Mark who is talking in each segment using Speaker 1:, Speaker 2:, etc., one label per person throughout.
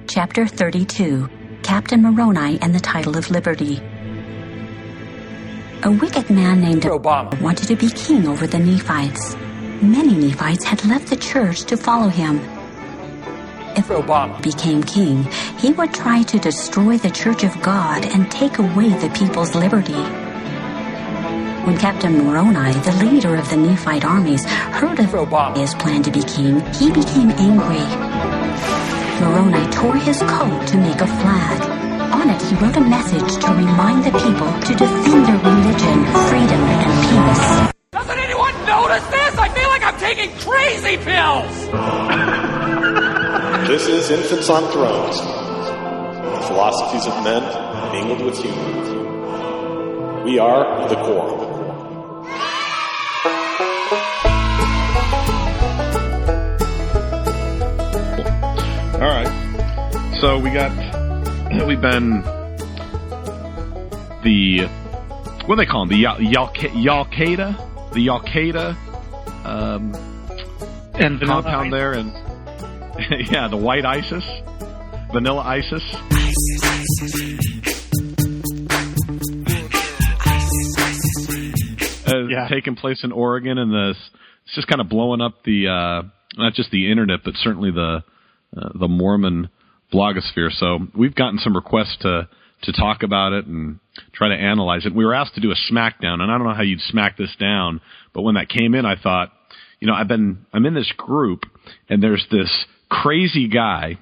Speaker 1: Chapter 32, Captian Moroni and the Title of Liberty. A wicked man named Obama wanted to be king over the Nephites. Many Nephites had left the church to follow him. If Obama became king, he would try to destroy the Church of God and take away the people's liberty. When Captian Moroni, the leader of the Nephite armies, heard of Obama's plan to be king, he became angry. Moroni tore his coat to make a flag. On it, he wrote a message to remind the people to defend their religion, freedom, and peace.
Speaker 2: Doesn't anyone notice this? I feel like I'm taking crazy pills!
Speaker 3: This is Infants on Thrones, the philosophies of men mingled with humor. We are the Quorum.
Speaker 4: All right, so we've been the, what do they call them? The Yalkada
Speaker 5: and
Speaker 4: compound there, and yeah, the white ISIS, vanilla ISIS. Taking place in Oregon, and it's just kind of blowing up the not just the internet, but certainly the Mormon blogosphere. So we've gotten some requests to talk about it and try to analyze it. We were asked to do a smackdown, and I don't know how you'd smack this down, but when that came in, I thought, I'm in this group, and there's this crazy guy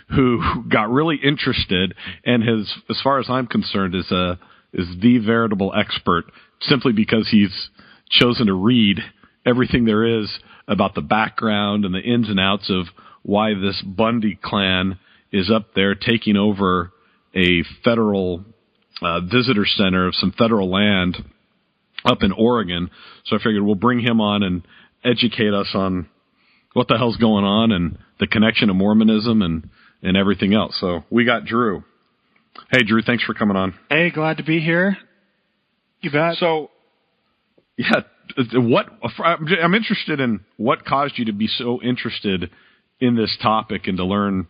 Speaker 4: who got really interested, and as far as I'm concerned, is the veritable expert simply because he's chosen to read everything there is about the background and the ins and outs of why this Bundy clan is up there taking over a federal visitor center of some federal land up in Oregon. So I figured we'll bring him on and educate us on what the hell's going on and the connection to Mormonism and everything else. So we got Drew. Hey, Drew, thanks for coming on.
Speaker 5: Hey, glad to be here. You bet.
Speaker 4: So, yeah, I'm interested in what caused you to be so interested in this topic and to learn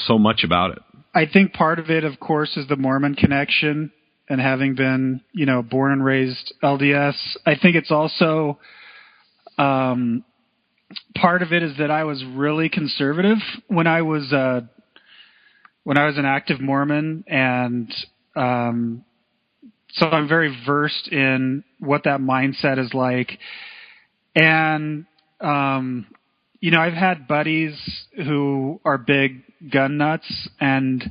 Speaker 4: so much about it.
Speaker 5: I think part of it, of course, is the Mormon connection and having been, born and raised LDS. I think it's also part of it is that I was really conservative when I was an active Mormon, and so I'm very versed in what that mindset is like. And I've had buddies who are big gun nuts and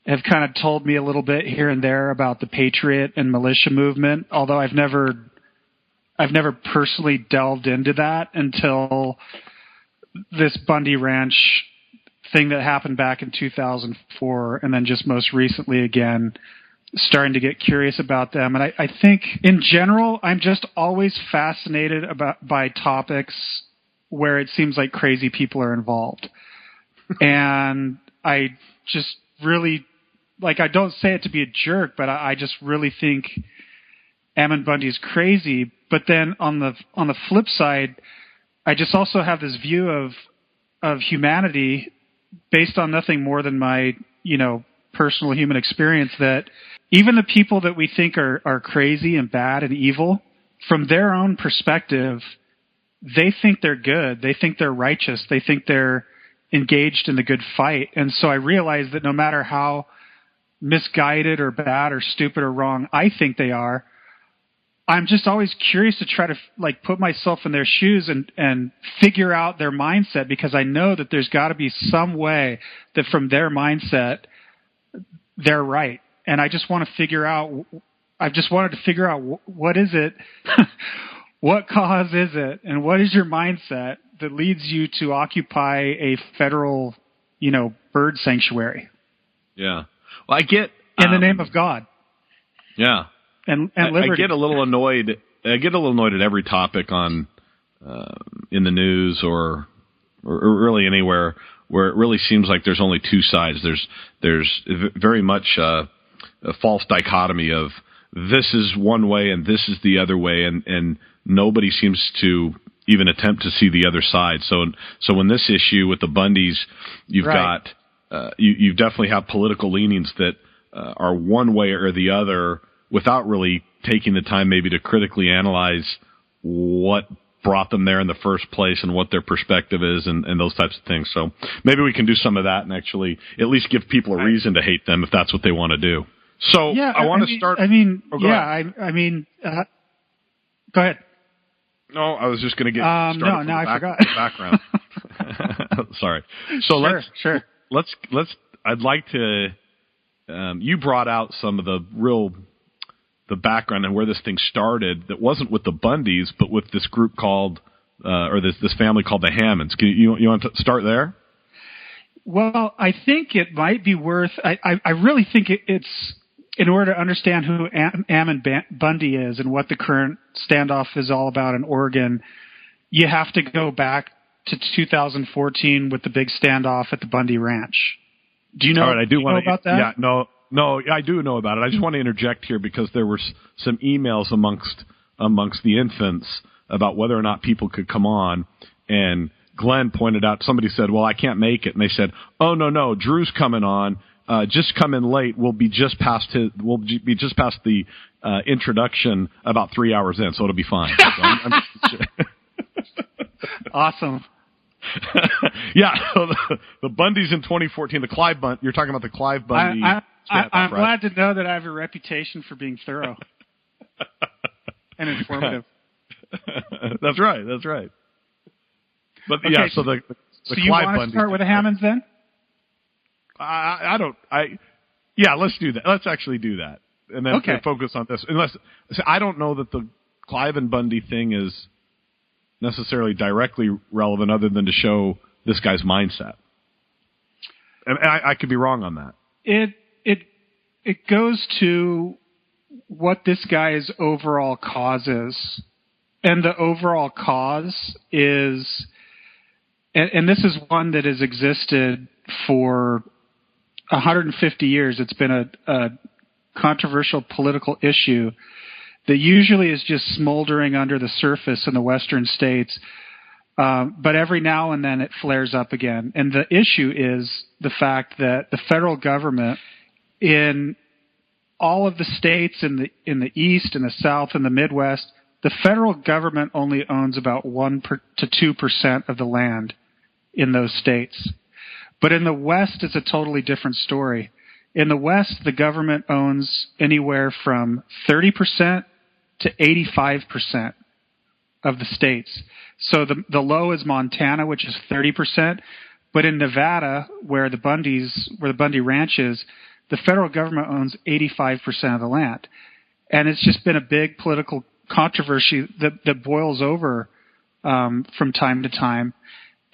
Speaker 5: have kind of told me a little bit here and there about the Patriot and militia movement, although I've never personally delved into that until this Bundy Ranch thing that happened back in 2004, and then just most recently again, starting to get curious about them. And I think in general, I'm just always fascinated by topics where it seems like crazy people are involved. And I just really, I don't say it to be a jerk, but I just really think Ammon Bundy's crazy. But then on the flip side, I just also have this view of humanity based on nothing more than my, personal human experience, that even the people that we think are crazy and bad and evil, from their own perspective, they think they're good. They think they're righteous. They think they're engaged in the good fight. And so I realize that no matter how misguided or bad or stupid or wrong I think they are, I'm just always curious to try to put myself in their shoes and figure out their mindset, because I know that there's got to be some way that from their mindset, they're right. And I just want to figure out, what is it? What cause is it? And what is your mindset that leads you to occupy a federal, bird sanctuary?
Speaker 4: Yeah. Well, I get
Speaker 5: in the name of God.
Speaker 4: Yeah.
Speaker 5: And liberty.
Speaker 4: I get a little annoyed. At every topic on in the news or really anywhere where it really seems like there's only two sides. There's very much a false dichotomy of this is one way and this is the other way, and nobody seems to even attempt to see the other side. So when this issue with the Bundys, you've
Speaker 5: right.
Speaker 4: got you definitely have political leanings that are one way or the other without really taking the time maybe to critically analyze what brought them there in the first place and what their perspective is and those types of things. So maybe we can do some of that and actually at least give people a reason to hate them if that's what they want to do. So
Speaker 5: yeah,
Speaker 4: I want to start.
Speaker 5: Go ahead.
Speaker 4: No, I was just going to get started from the
Speaker 5: forgot.
Speaker 4: background. Sorry. So
Speaker 5: sure.
Speaker 4: Let's. I'd like to. You brought out some of the background and where this thing started. That wasn't with the Bundys, but with this group called, or this family called the Hammonds. You want to start there?
Speaker 5: Well, I think it might be worth. I really think it's in order to understand who Ammon Bundy is and what the current standoff is all about in Oregon. You have to go back to 2014 with the big standoff at the Bundy Ranch. Do you know?
Speaker 4: All right, I do want to
Speaker 5: about that?
Speaker 4: Yeah, no, I do know about it. I just want to interject here because there were some emails amongst the infants about whether or not people could come on, and Glenn pointed out, somebody said, well, I can't make it. And they said, oh, no, Drew's coming on. Just come in late. We'll be just past the introduction about 3 hours in, so it'll be fine. So
Speaker 5: Awesome.
Speaker 4: Yeah, so the Bundys in 2014, the Clive Bundy, you're talking about the Clive Bundy.
Speaker 5: I'm glad to know that I have a reputation for being thorough and informative.
Speaker 4: That's right. But
Speaker 5: okay,
Speaker 4: yeah, so the
Speaker 5: so
Speaker 4: Clive
Speaker 5: you want
Speaker 4: Bundy.
Speaker 5: To start with the Hammonds then?
Speaker 4: Yeah, let's do that. Let's actually do that, and then focus on this. I don't know that the Clive and Bundy thing is necessarily directly relevant, other than to show this guy's mindset. And I could be wrong on that.
Speaker 5: It goes to what this guy's overall cause is, and the overall cause is, and this is one that has existed for 150 years. It's been a controversial political issue that usually is just smoldering under the surface in the western states, but every now and then it flares up again. And the issue is the fact that the federal government in all of the states in the East and the South and the Midwest, the federal government only owns about 1% to 2% of the land in those states. But in the West, it's a totally different story. In the West, the government owns anywhere from 30% to 85% of the states. So the low is Montana, which is 30%. But in Nevada, where the Bundy Ranch is, the federal government owns 85% of the land. And it's just been a big political controversy that boils over from time to time.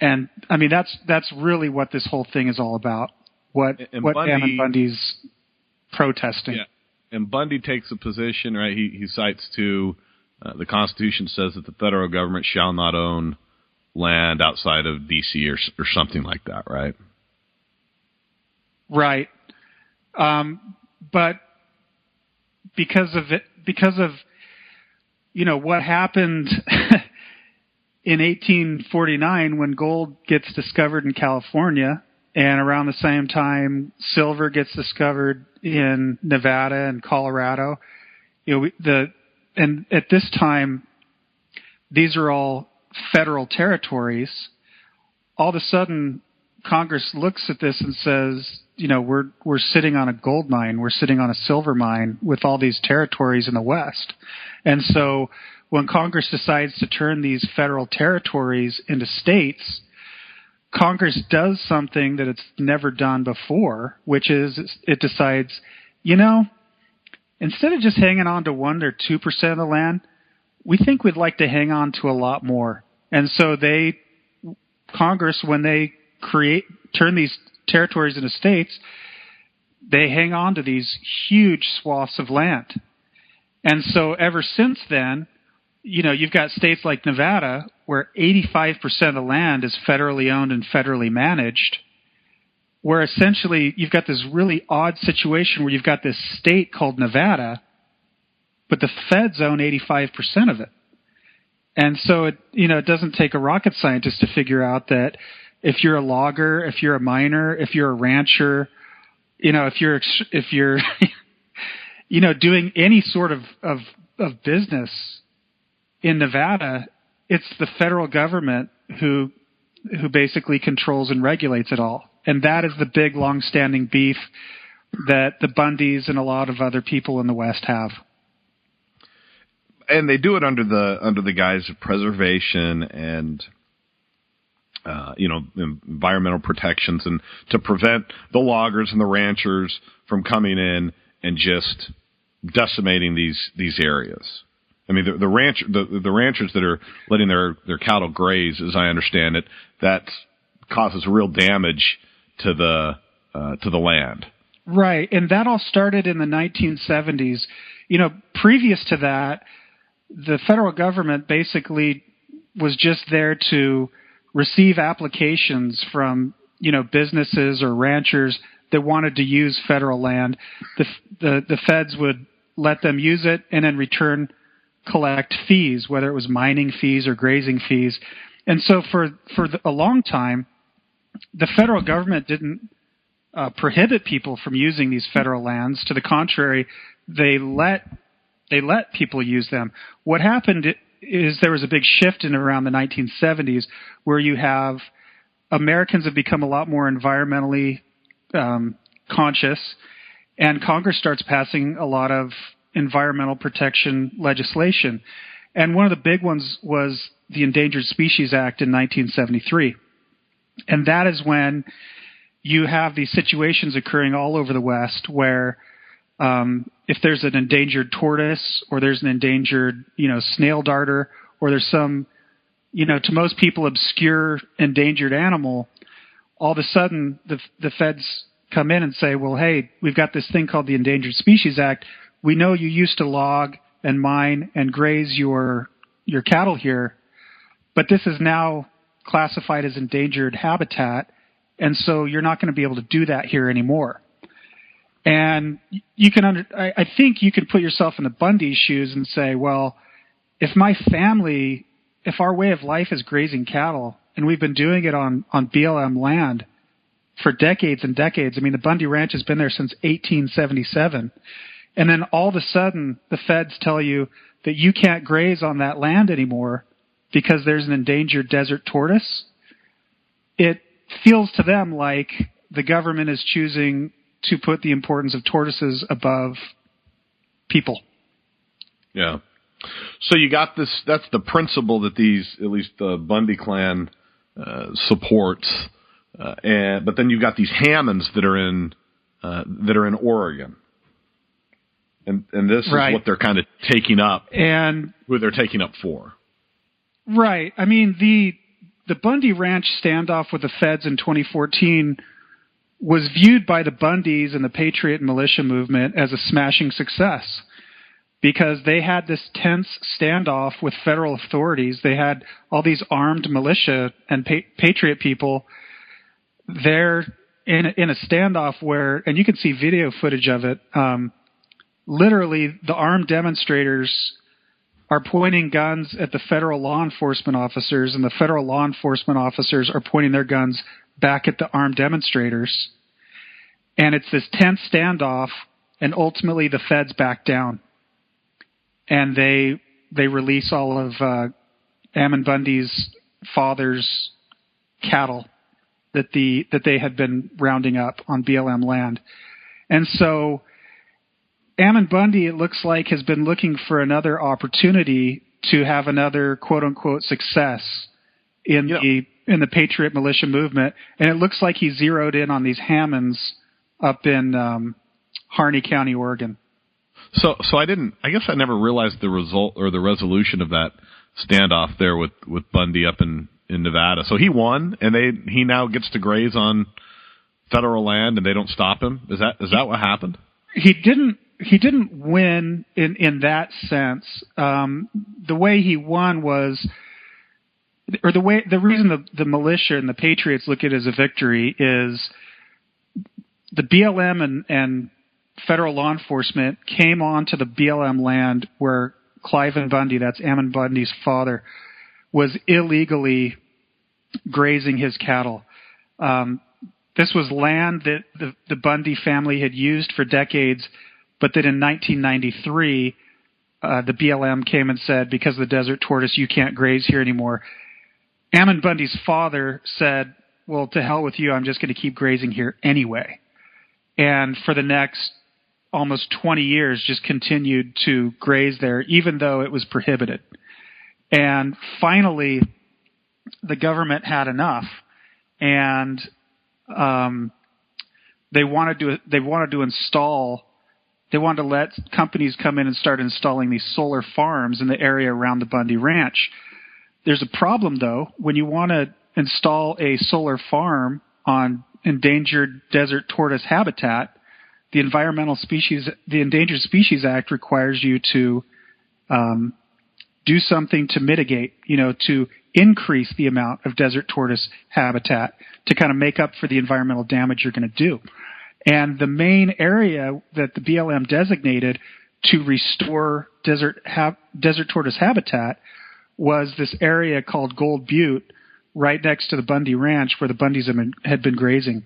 Speaker 5: And I mean, that's really what this whole thing is all about. What Ammon Bundy's protesting. Yeah.
Speaker 4: And Bundy takes a position, right? He cites to the Constitution says that the federal government shall not own land outside of D.C. or something like that, right?
Speaker 5: Right. But because of what happened in 1849 when gold gets discovered in California, and around the same time silver gets discovered in Nevada and Colorado, and at this time these are all federal territories. All of a sudden Congress looks at this and says, we're sitting on a gold mine, we're sitting on a silver mine with all these territories in the West. And so when Congress decides to turn these federal territories into states, Congress does something that it's never done before, which is it decides, instead of just hanging on to 1 or 2% of the land, we think we'd like to hang on to a lot more. And so Congress, when they turn these territories into states, they hang on to these huge swaths of land. And so ever since then, you've got states like Nevada where 85% of the land is federally owned and federally managed, where essentially you've got this really odd situation where you've got this state called Nevada, but the feds own 85% of it. And so it doesn't take a rocket scientist to figure out that if you're a logger, if you're a miner, if you're a rancher, if you're doing any sort of business in Nevada, it's the federal government who basically controls and regulates it all. And that is the big, long-standing beef that the Bundys and a lot of other people in the West have.
Speaker 4: And they do it under the guise of preservation and environmental protections, and to prevent the loggers and the ranchers from coming in and just decimating these areas. I mean, the ranchers that are letting their cattle graze, as I understand it, that causes real damage to the land.
Speaker 5: Right, and that all started in the 1970s. Previous to that, the federal government basically was just there to receive applications from, businesses or ranchers that wanted to use federal land. The feds would let them use it and in return collect fees, whether it was mining fees or grazing fees. And so for a long time, the federal government didn't prohibit people from using these federal lands. To the contrary, they let people use them. What happened is there was a big shift in around the 1970s where you have Americans have become a lot more environmentally conscious, and Congress starts passing a lot of environmental protection legislation. And one of the big ones was the Endangered Species Act in 1973. And that is when you have these situations occurring all over the West where if there's an endangered tortoise or there's an endangered, snail darter, or there's some, to most people obscure endangered animal, all of a sudden the feds come in and say, well, hey, we've got this thing called the Endangered Species Act. We know you used to log and mine and graze your cattle here, but this is now classified as endangered habitat, and so you're not going to be able to do that here anymore. And you can I think you could put yourself in the Bundy shoes and say, well, if our way of life is grazing cattle, and we've been doing it on BLM land for decades and decades. I mean, the Bundy Ranch has been there since 1877. And then all of a sudden, the feds tell you that you can't graze on that land anymore because there's an endangered desert tortoise. It feels to them like the government is choosing to put the importance of tortoises above people.
Speaker 4: Yeah. So you got this, that's the principle that at least the Bundy clan supports. But then you've got these Hammonds that are in Oregon. And this
Speaker 5: right.
Speaker 4: is what they're kind of taking up,
Speaker 5: and
Speaker 4: who they're taking up for.
Speaker 5: Right. I mean, the Bundy Ranch standoff with the feds in 2014 was viewed by the Bundys and the Patriot Militia movement as a smashing success because they had this tense standoff with federal authorities. They had all these armed militia and Patriot people there in a standoff where, and you can see video footage of it, literally, the armed demonstrators are pointing guns at the federal law enforcement officers, and the federal law enforcement officers are pointing their guns back at the armed demonstrators. And it's this tense standoff, and ultimately the feds back down. And they release all of Ammon Bundy's father's cattle that they had been rounding up on BLM land. And so Ammon Bundy, it looks like, has been looking for another opportunity to have another quote-unquote success in the Patriot Militia movement, and it looks like he zeroed in on these Hammonds up in Harney County, Oregon.
Speaker 4: So I guess I never realized the result or the resolution of that standoff there with Bundy up in Nevada. So he won, and he now gets to graze on federal land, and they don't stop him. Is that what happened?
Speaker 5: He didn't win in that sense. The way he won was, or the reason the militia and the Patriots look at it as a victory is the BLM and federal law enforcement came onto the BLM land where Cliven Bundy, that's Ammon Bundy's father, was illegally grazing his cattle. This was land that the Bundy family had used for decades, but that in 1993, the BLM came and said, because of the desert tortoise, you can't graze here anymore. Ammon Bundy's father said, well, to hell with you, I'm just going to keep grazing here anyway. And for the next almost 20 years, just continued to graze there, even though it was prohibited. And finally, the government had enough, and they wanted to let companies come in and start installing these solar farms in the area around the Bundy Ranch. There's a problem, though. When you want to install a solar farm on endangered desert tortoise habitat, the Endangered Species Act requires you to do something to mitigate, to increase the amount of desert tortoise habitat to kind of make up for the environmental damage you're going to do. And the main area that the BLM designated to restore desert tortoise habitat was this area called Gold Butte, right next to the Bundy Ranch, where the Bundys had been grazing.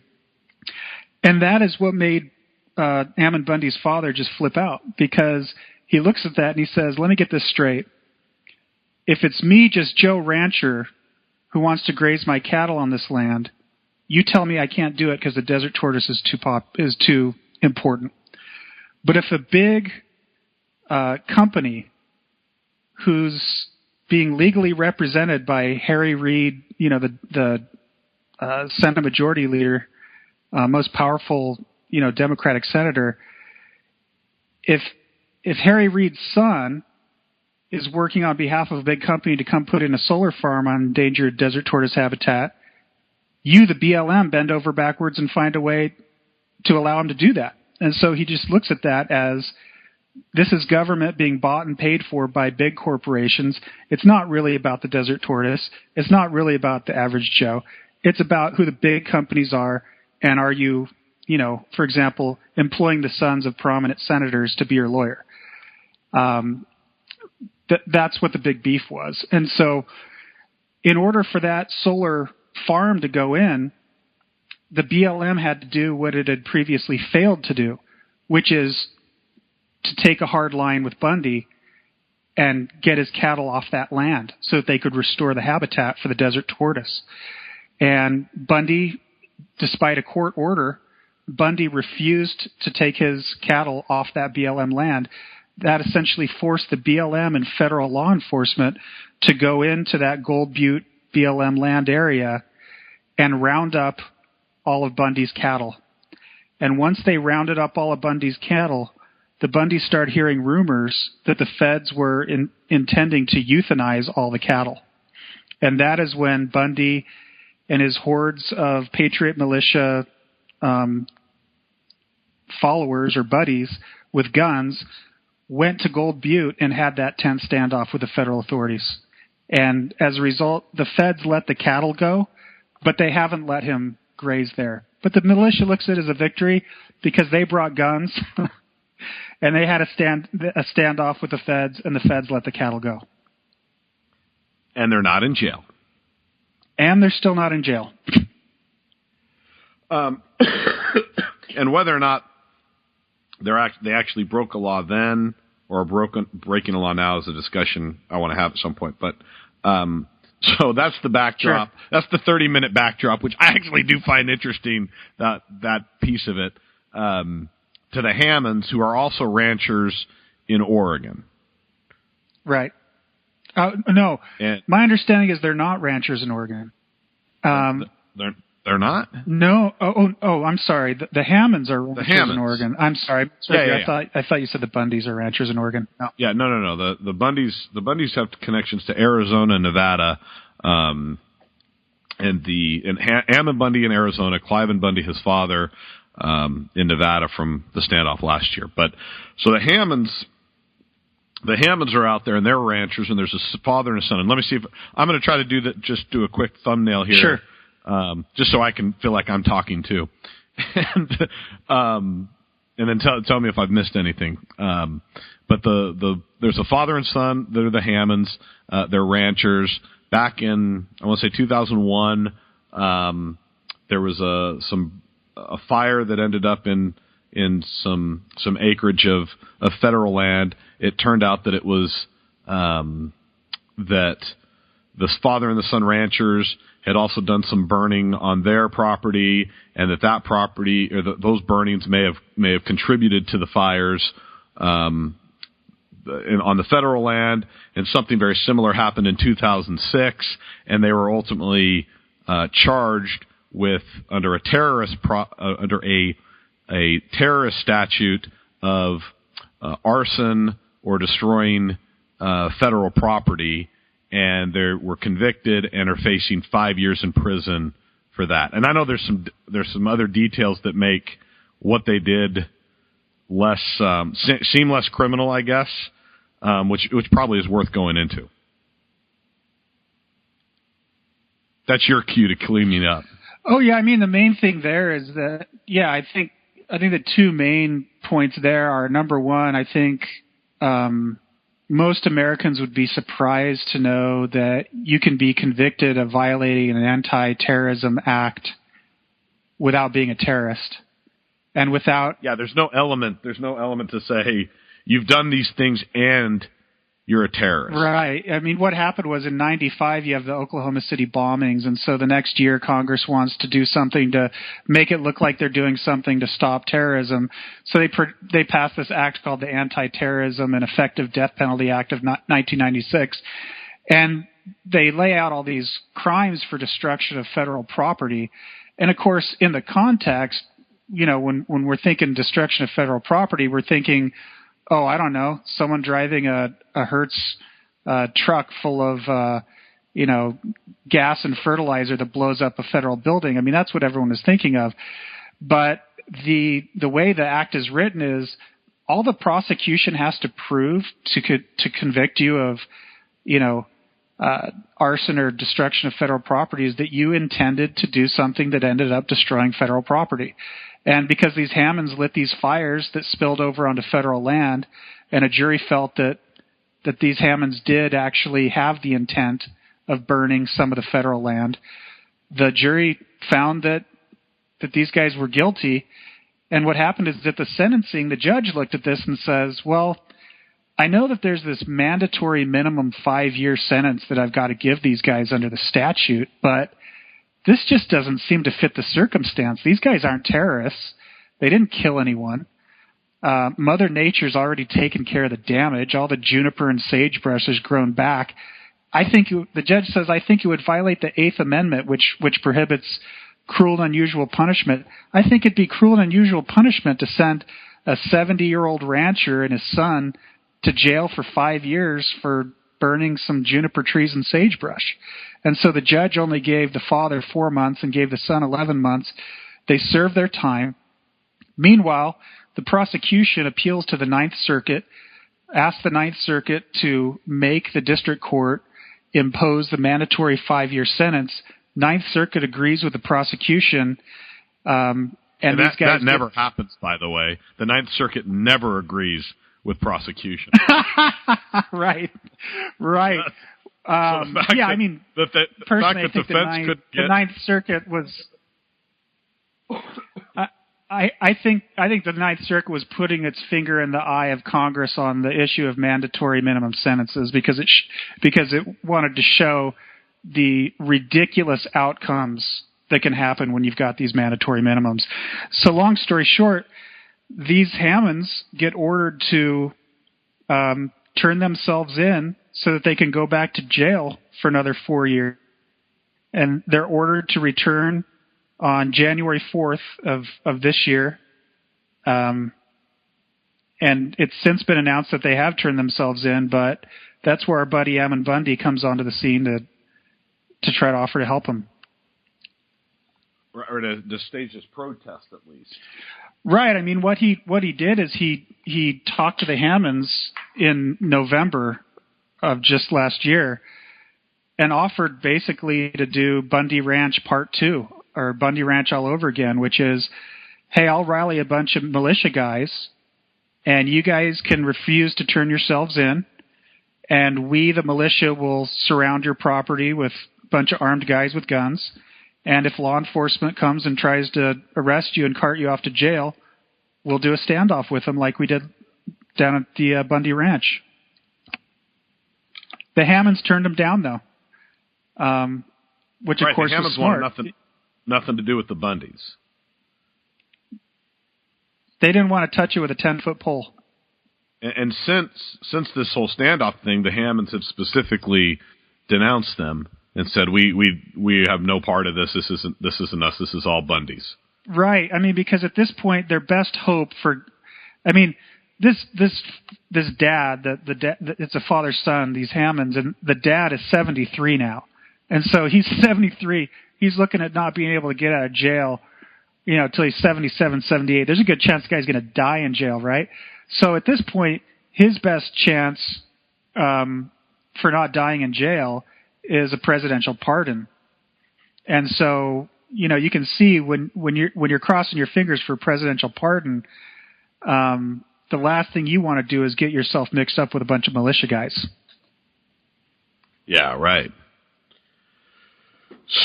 Speaker 5: And that is what made Ammon Bundy's father just flip out, because he looks at that and he says, let me get this straight. If it's me, just Joe Rancher, who wants to graze my cattle on this land, you tell me I can't do it because the desert tortoise is too important. But if a big company who's being legally represented by Harry Reid, the Senate Majority Leader, most powerful, Democratic senator, if Harry Reid's son is working on behalf of a big company to come put in a solar farm on endangered desert tortoise habitat, you, the BLM, bend over backwards and find a way to allow him to do that. And so he just looks at that as, this is government being bought and paid for by big corporations. It's not really about the desert tortoise. It's not really about the average Joe. It's about who the big companies are, and are you, for example, employing the sons of prominent senators to be your lawyer. That's what the big beef was. And so in order for that solar farm to go in, the BLM had to do what it had previously failed to do, which is to take a hard line with Bundy and get his cattle off that land so that they could restore the habitat for the desert tortoise. And Bundy, despite a court order, Bundy refused to take his cattle off that BLM land. That essentially forced the BLM and federal law enforcement to go into that Gold Butte BLM land area and round up all of Bundy's cattle. And once they rounded up all of Bundy's cattle, the Bundys started hearing rumors that the feds were intending to euthanize all the cattle. And that is when Bundy and his hordes of Patriot militia followers or buddies with guns went to Gold Butte and had that tense standoff with the federal authorities. And as a result, the feds let the cattle go, but they haven't let him graze there. But the militia looks at it as a victory because they brought guns and they had a standoff with the feds, and the feds let the cattle go.
Speaker 4: And they're not in jail.
Speaker 5: And they're still not in jail.
Speaker 4: And whether or not they actually broke a law then or breaking a law now is a discussion I want to have at some point. But so that's the backdrop. Sure. That's the 30-minute backdrop, which I actually do find interesting, that piece of it, to the Hammonds, who are also ranchers in Oregon.
Speaker 5: Right. No, my understanding is they're not ranchers in Oregon.
Speaker 4: They're not?
Speaker 5: No. Oh, I'm sorry. The Hammonds are ranchers in Oregon. I'm sorry.
Speaker 4: Yeah.
Speaker 5: I thought you said the Bundys are ranchers in Oregon. No.
Speaker 4: Yeah, no. The Bundys have connections to Arizona and Nevada, and Ammon Bundy in Arizona, Cliven Bundy, his father, in Nevada from the standoff last year. But so the Hammonds are out there, and they're ranchers, and there's a father and a son. And let me see if I'm going to try to do that. Just do a quick thumbnail here.
Speaker 5: Sure.
Speaker 4: Just so I can feel like I'm talking too, and then tell me if I've missed anything. But there's a father and son. They're the Hammonds. They're ranchers. Back in, I want to say 2001, there was a fire that ended up in some acreage of federal land. It turned out that it was that the father and the son ranchers had also done some burning on their property, and that property or those burnings may have contributed to the fires on the federal land. And something very similar happened in 2006, and they were ultimately charged with under a terrorist statute of arson or destroying federal property, and they were convicted and are facing 5 years in prison for that. And I know there's some other details that make what they did less seem less criminal, I guess, which probably is worth going into. That's your cue to clean me up.
Speaker 5: Oh yeah, I mean the main thing there is that I think the two main points there are, number one, I think most Americans would be surprised to know that you can be convicted of violating an anti-terrorism act without being a terrorist, and without
Speaker 4: there's no element to say, hey, you've done these things and you're a terrorist.
Speaker 5: Right. I mean, what happened was in 95, you have the Oklahoma City bombings, and so the next year Congress wants to do something to make it look like they're doing something to stop terrorism. So they passed this act called the Anti-Terrorism and Effective Death Penalty Act of 1996, and they lay out all these crimes for destruction of federal property. And of course, in the context, when we're thinking destruction of federal property, we're thinking, oh, I don't know, someone driving a Hertz truck full of, gas and fertilizer that blows up a federal building. I mean, that's what everyone is thinking of. But the way the act is written is all the prosecution has to prove to convict you of, arson or destruction of federal property is that you intended to do something that ended up destroying federal property. And because these Hammonds lit these fires that spilled over onto federal land, and a jury felt that these Hammonds did actually have the intent of burning some of the federal land, the jury found that these guys were guilty. And what happened is that the sentencing, the judge looked at this and says, well, I know that there's this mandatory minimum 5-year sentence that I've got to give these guys under the statute, but this just doesn't seem to fit the circumstance. These guys aren't terrorists. They didn't kill anyone. Mother Nature's already taken care of the damage. All the juniper and sagebrush has grown back. The judge says, I think it would violate the Eighth Amendment, which prohibits cruel and unusual punishment. I think it'd be cruel and unusual punishment to send a 70-year-old rancher and his son to jail for 5 years for burning some juniper trees and sagebrush. And so the judge only gave the father 4 months and gave the son 11 months. They served their time. Meanwhile, the prosecution appeals to the Ninth Circuit, asks the Ninth Circuit to make the district court impose the mandatory 5-year sentence. Ninth Circuit agrees with the prosecution. And these guys
Speaker 4: that never happens, by the way. The Ninth Circuit never agrees with prosecution.
Speaker 5: Right.
Speaker 4: I mean,
Speaker 5: personally, I think the Ninth Circuit was. I think the Ninth Circuit was putting its finger in the eye of Congress on the issue of mandatory minimum sentences because it wanted to show the ridiculous outcomes that can happen when you've got these mandatory minimums. So, long story short, these Hammonds get ordered to turn themselves in so that they can go back to jail for another 4 years. And they're ordered to return on January 4th of this year. And it's since been announced that they have turned themselves in, but that's where our buddy Ammon Bundy comes onto the scene to try to offer to help him.
Speaker 4: Or to stage this protest, at least.
Speaker 5: Right. I mean, what he did is he talked to the Hammonds in November of just last year and offered basically to do Bundy Ranch Part 2 or Bundy Ranch all over again, which is, hey, I'll rally a bunch of militia guys and you guys can refuse to turn yourselves in, and we, the militia, will surround your property with a bunch of armed guys with guns, And if law enforcement comes and tries to arrest you and cart you off to jail, we'll do a standoff with them like we did down at the Bundy Ranch. The Hammonds turned them down, though, which, of course, was smart.
Speaker 4: Nothing to do with the Bundys.
Speaker 5: They didn't want to touch it with a 10-foot pole.
Speaker 4: And since this whole standoff thing, the Hammonds have specifically denounced them and said, we have no part of this. This isn't us. This is all Bundys. Right.
Speaker 5: I mean, because at this point, their best hope for, I mean, this dad, it's a father-son, these Hammonds, and the dad is 73 now. And so he's 73. He's looking at not being able to get out of jail, till he's 77, 78. There's a good chance the guy's going to die in jail, right? So at this point, his best chance for not dying in jail is a presidential pardon. And so, you can see when you're crossing your fingers for a presidential pardon, the last thing you want to do is get yourself mixed up with a bunch of militia guys.
Speaker 4: Yeah, right.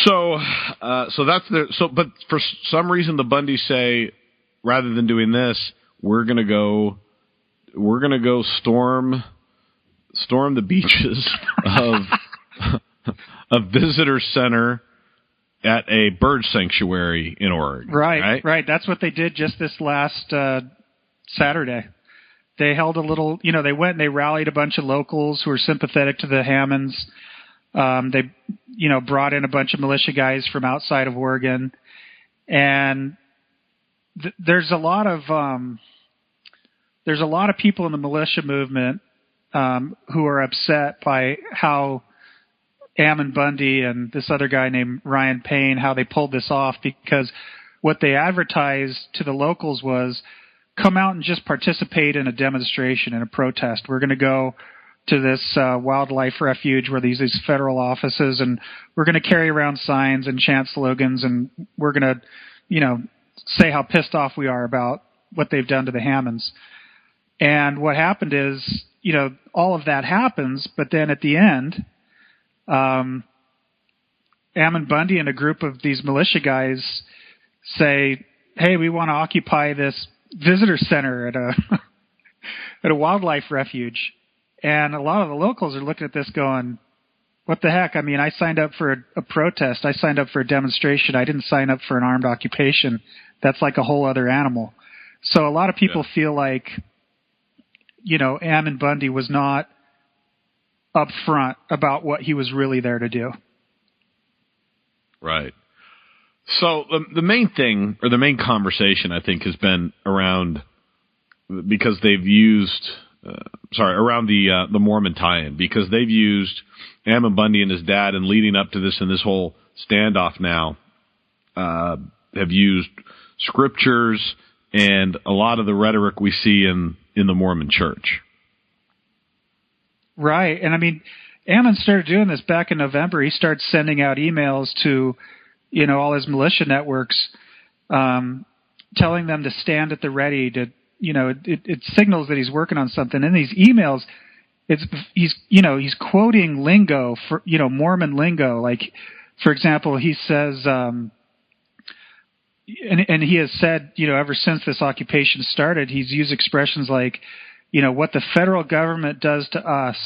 Speaker 4: So that's but for some reason the Bundys say, rather than doing this, we're gonna go storm the beaches of a visitor center at a bird sanctuary in Oregon.
Speaker 5: Right. That's what they did just this last Saturday. They held a little, they went and they rallied a bunch of locals who were sympathetic to the Hammonds. They, brought in a bunch of militia guys from outside of Oregon, and there's a lot of people in the militia movement who are upset by how Ammon Bundy and this other guy named Ryan Payne, how they pulled this off, because what they advertised to the locals was, come out and just participate in a demonstration, in a protest. We're going to go to this wildlife refuge where these federal offices, and we're going to carry around signs and chant slogans, and we're going to, say how pissed off we are about what they've done to the Hammonds. And what happened is, all of that happens, but then at the end, Ammon Bundy and a group of these militia guys say, hey, we want to occupy this visitor center at a wildlife refuge. And a lot of the locals are looking at this going, what the heck? I mean, I signed up for a protest. I signed up for a demonstration. I didn't sign up for an armed occupation. That's like a whole other animal. So a lot of people feel like, Ammon Bundy was not upfront about what he was really there to do.
Speaker 4: Right. So the main thing, or the main conversation, I think, has been around, because they've used, around the Mormon tie-in, because they've used Ammon Bundy and his dad, and leading up to this and this whole standoff now, have used scriptures and a lot of the rhetoric we see in the Mormon church.
Speaker 5: Right. And I mean, Ammon started doing this back in November. He started sending out emails to, all his militia networks, telling them to stand at the ready to, it signals that he's working on something. In these emails, he's quoting lingo for, Mormon lingo. Like, for example, he says, and he has said, ever since this occupation started, he's used expressions like, what the federal government does to us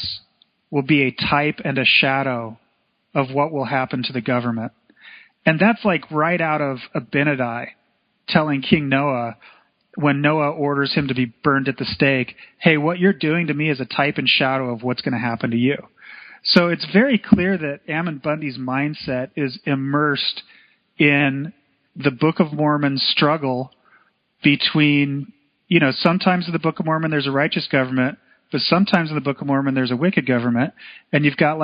Speaker 5: will be a type and a shadow of what will happen to the government. And that's like right out of Abinadi telling King Noah, when Noah orders him to be burned at the stake, hey, what you're doing to me is a type and shadow of what's going to happen to you. So it's very clear that Ammon Bundy's mindset is immersed in the Book of Mormon struggle between, sometimes in the Book of Mormon there's a righteous government, but sometimes in the Book of Mormon there's a wicked government. And you've got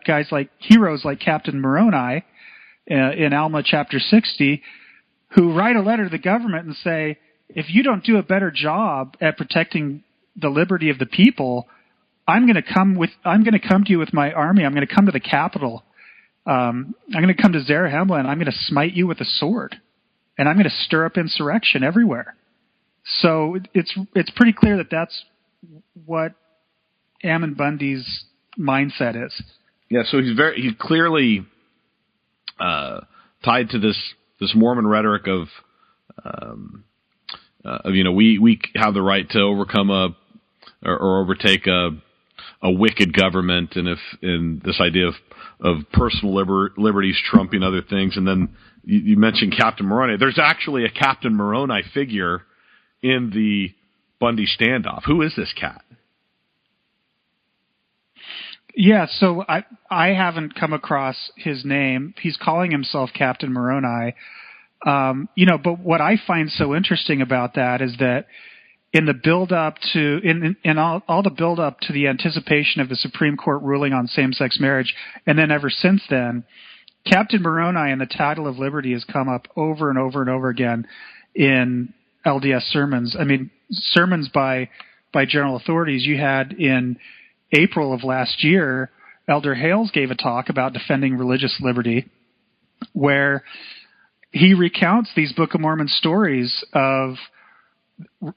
Speaker 5: guys like heroes like Captian Moroni in Alma chapter 60, who write a letter to the government and say, if you don't do a better job at protecting the liberty of the people, I'm going to come to you with my army. I'm going to come to the capital. I'm going to come to Zarahemla, and I'm going to smite you with a sword, and I'm going to stir up insurrection everywhere. So it's pretty clear that that's what Ammon Bundy's mindset is.
Speaker 4: Yeah. So he's clearly tied to this Mormon rhetoric of we have the right to overcome or overtake a wicked government, and this idea of personal liberties trumping other things. And then you mentioned Captain Moroni. There's actually a Captain Moroni figure in the Bundy standoff. Who is this cat?
Speaker 5: Yeah, so I haven't come across his name. He's calling himself Captain Moroni. But what I find so interesting about that is that in the build-up to in all the build-up to the anticipation of the Supreme Court ruling on same-sex marriage, and then ever since then, Captain Moroni and the title of liberty has come up over and over and over again in LDS sermons. I mean, sermons by general authorities. You had in April of last year, Elder Hales gave a talk about defending religious liberty, where he recounts these Book of Mormon stories of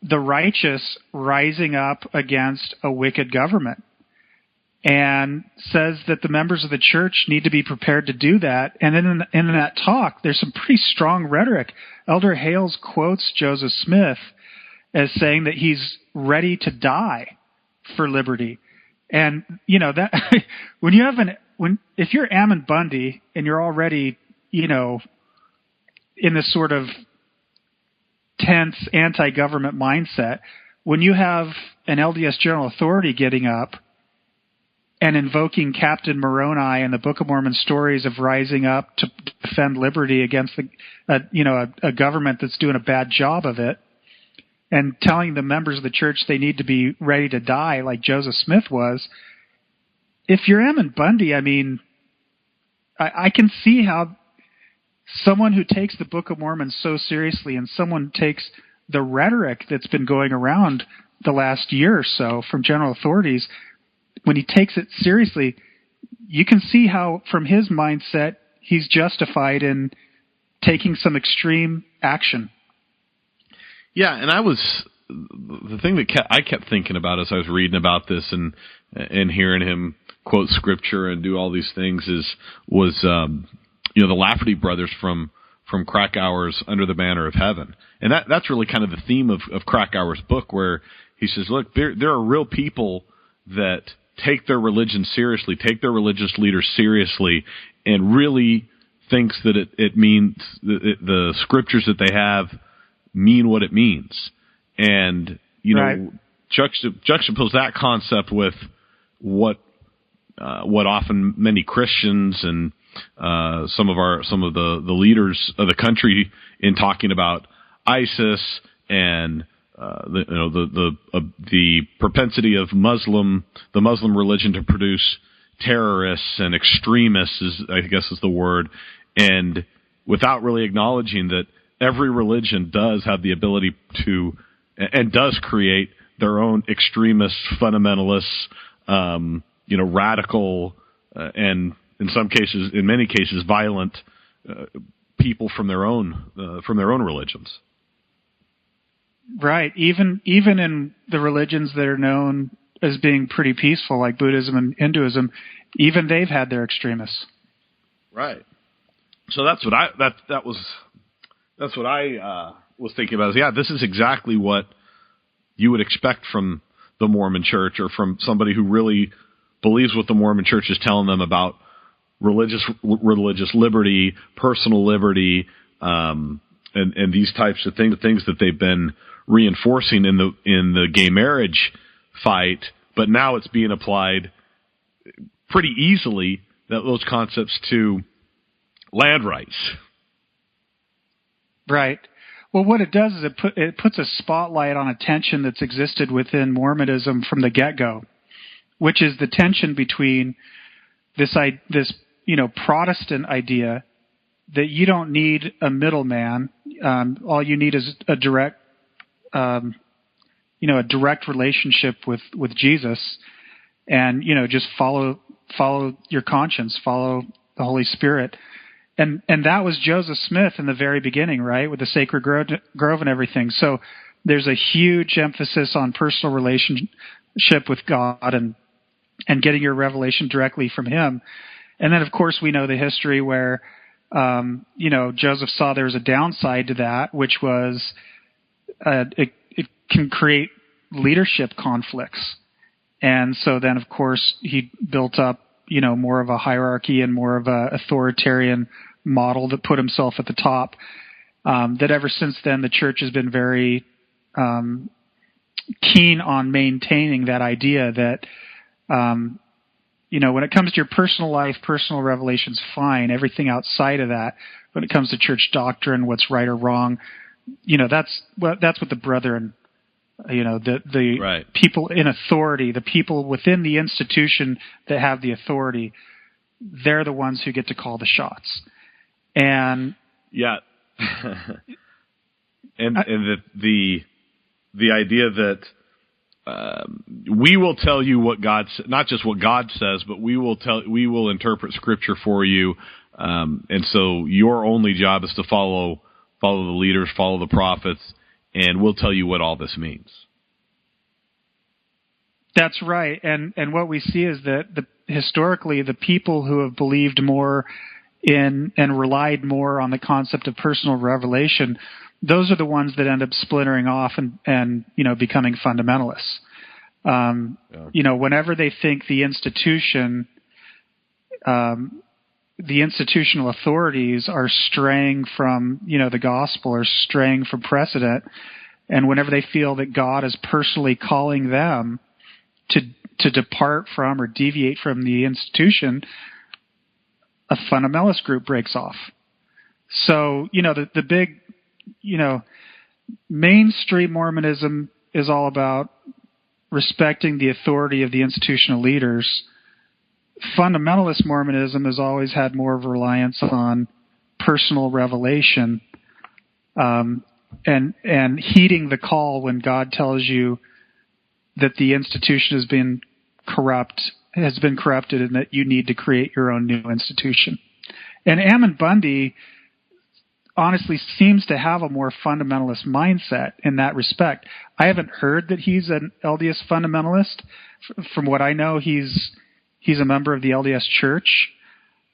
Speaker 5: the righteous rising up against a wicked government, and says that the members of the church need to be prepared to do that. And then in that talk, there's some pretty strong rhetoric. Elder Hales quotes Joseph Smith as saying that he's ready to die for liberty. And, that if you're Ammon Bundy and you're already, in this sort of tense anti-government mindset, when you have an LDS General Authority getting up and invoking Captain Moroni and the Book of Mormon stories of rising up to defend liberty against a government that's doing a bad job of it, and telling the members of the church they need to be ready to die like Joseph Smith was, if you're Ammon Bundy, I mean, I can see how someone who takes the Book of Mormon so seriously, and someone takes the rhetoric that's been going around the last year or so from general authorities, when he takes it seriously, you can see how, from his mindset, he's justified in taking some extreme action.
Speaker 4: Yeah, and the thing that I kept thinking about as I was reading about this and hearing him quote scripture and do all these things was the Lafferty brothers from Krakauer's Under the Banner of Heaven. And that's really kind of the theme of Krakauer's book, where he says, look, there are real people that take their religion seriously, take their religious leaders seriously, and really thinks that it means the scriptures that they have mean what it means. And,
Speaker 5: right.
Speaker 4: Juxtapose that concept with what often many Christians and some of the leaders of the country in talking about ISIS and the propensity of the Muslim religion to produce terrorists and extremists is the word, and without really acknowledging that every religion does have the ability to and does create their own extremists, fundamentalists, radical, and in many cases, violent people from their own religions.
Speaker 5: Right. Even in the religions that are known as being pretty peaceful, like Buddhism and Hinduism, even they've had their extremists.
Speaker 4: Right. So that's what I was thinking about. This is exactly what you would expect from the Mormon Church, or from somebody who really believes what the Mormon Church is telling them about religious liberty, personal liberty, and these types of things, the things that they've been reinforcing in the gay marriage fight, but now it's being applied pretty easily, those concepts, to land rights. Right.
Speaker 5: Well, what it does is it puts a spotlight on a tension that's existed within Mormonism from the get-go, which is the tension between this Protestant idea that you don't need a middleman. All you need is a direct relationship with Jesus, and just follow your conscience, follow the Holy Spirit. And that was Joseph Smith in the very beginning, right, with the Sacred Grove and everything. So there's a huge emphasis on personal relationship with God and getting your revelation directly from Him. And then, of course, we know the history where Joseph saw there was a downside to that, which was it can create leadership conflicts. And so then, of course, he built up, more of a hierarchy and more of a authoritarian model that put himself at the top. That ever since then, the church has been very keen on maintaining that idea that, when it comes to your personal life, personal revelation's fine. Everything outside of that, when it comes to church doctrine, what's right or wrong, that's what the brethren, the
Speaker 4: right.
Speaker 5: people in authority, the people within the institution that have the authority, they're the ones who get to call the shots. And
Speaker 4: yeah, and the idea that we will tell you what God, not just what God says, but we will interpret Scripture for you, and so your only job is to follow the leaders, follow the prophets, and we'll tell you what all this means.
Speaker 5: That's right, and what we see is that historically the people who have believed more in and relied more on the concept of personal revelation, those are the ones that end up splintering off and becoming fundamentalists. Whenever they think the institution, the institutional authorities are straying from, the gospel or straying from precedent, and whenever they feel that God is personally calling them to depart from or deviate from the institution, a fundamentalist group breaks off. So, the big, mainstream Mormonism is all about respecting the authority of the institutional leaders. Fundamentalist Mormonism has always had more of a reliance on personal revelation, and heeding the call when God tells you that the institution has been corrupted, and that you need to create your own new institution. And Ammon Bundy honestly seems to have a more fundamentalist mindset in that respect. I haven't heard that he's an LDS fundamentalist. From what I know, he's a member of the LDS Church,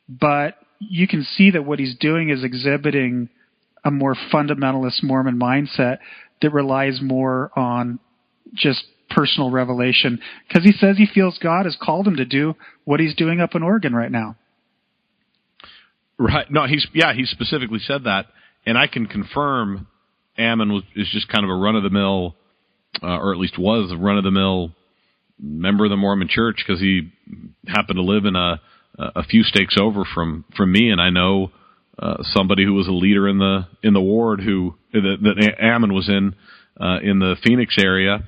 Speaker 5: but you can see that what he's doing is exhibiting a more fundamentalist Mormon mindset that relies more on just personal revelation, because he says he feels God has called him to do what he's doing up in Oregon right now.
Speaker 4: Right. No, he specifically said that, and I can confirm Ammon is just kind of a run-of-the-mill, or at least was a run-of-the-mill member of the Mormon Church, because he happened to live in a few stakes over from me, and I know somebody who was a leader in the ward that Ammon was in the Phoenix area,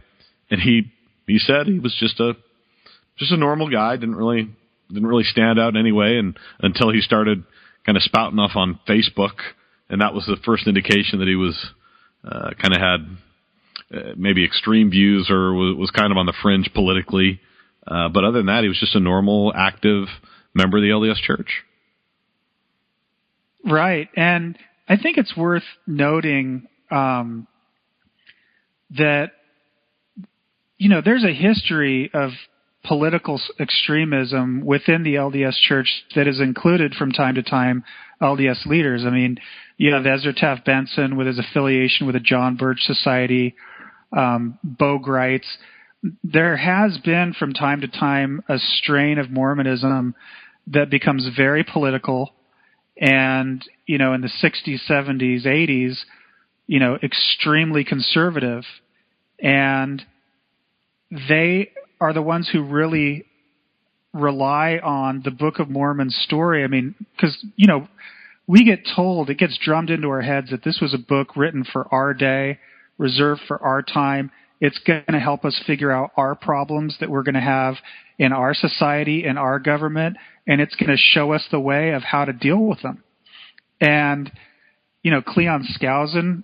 Speaker 4: and he said he was just a normal guy, didn't really stand out in any way, and until he started kind of spouting off on Facebook, and that was the first indication that he was kind of had maybe extreme views or was kind of on the fringe politically. But other than that, he was just a normal, active member of the LDS Church.
Speaker 5: Right, and I think it's worth noting that there's a history of political extremism within the LDS Church that is included from time to time LDS leaders. I mean, you have Ezra Taft Benson with his affiliation with the John Birch Society, Bo Greitz. There has been from time to time a strain of Mormonism that becomes very political, and in the 60s, 70s, 80s, extremely conservative, and they are the ones who really rely on the Book of Mormon story. I mean, because, we get told, it gets drummed into our heads that this was a book written for our day, reserved for our time. It's going to help us figure out our problems that we're going to have in our society, in our government, and it's going to show us the way of how to deal with them. And, Cleon Skousen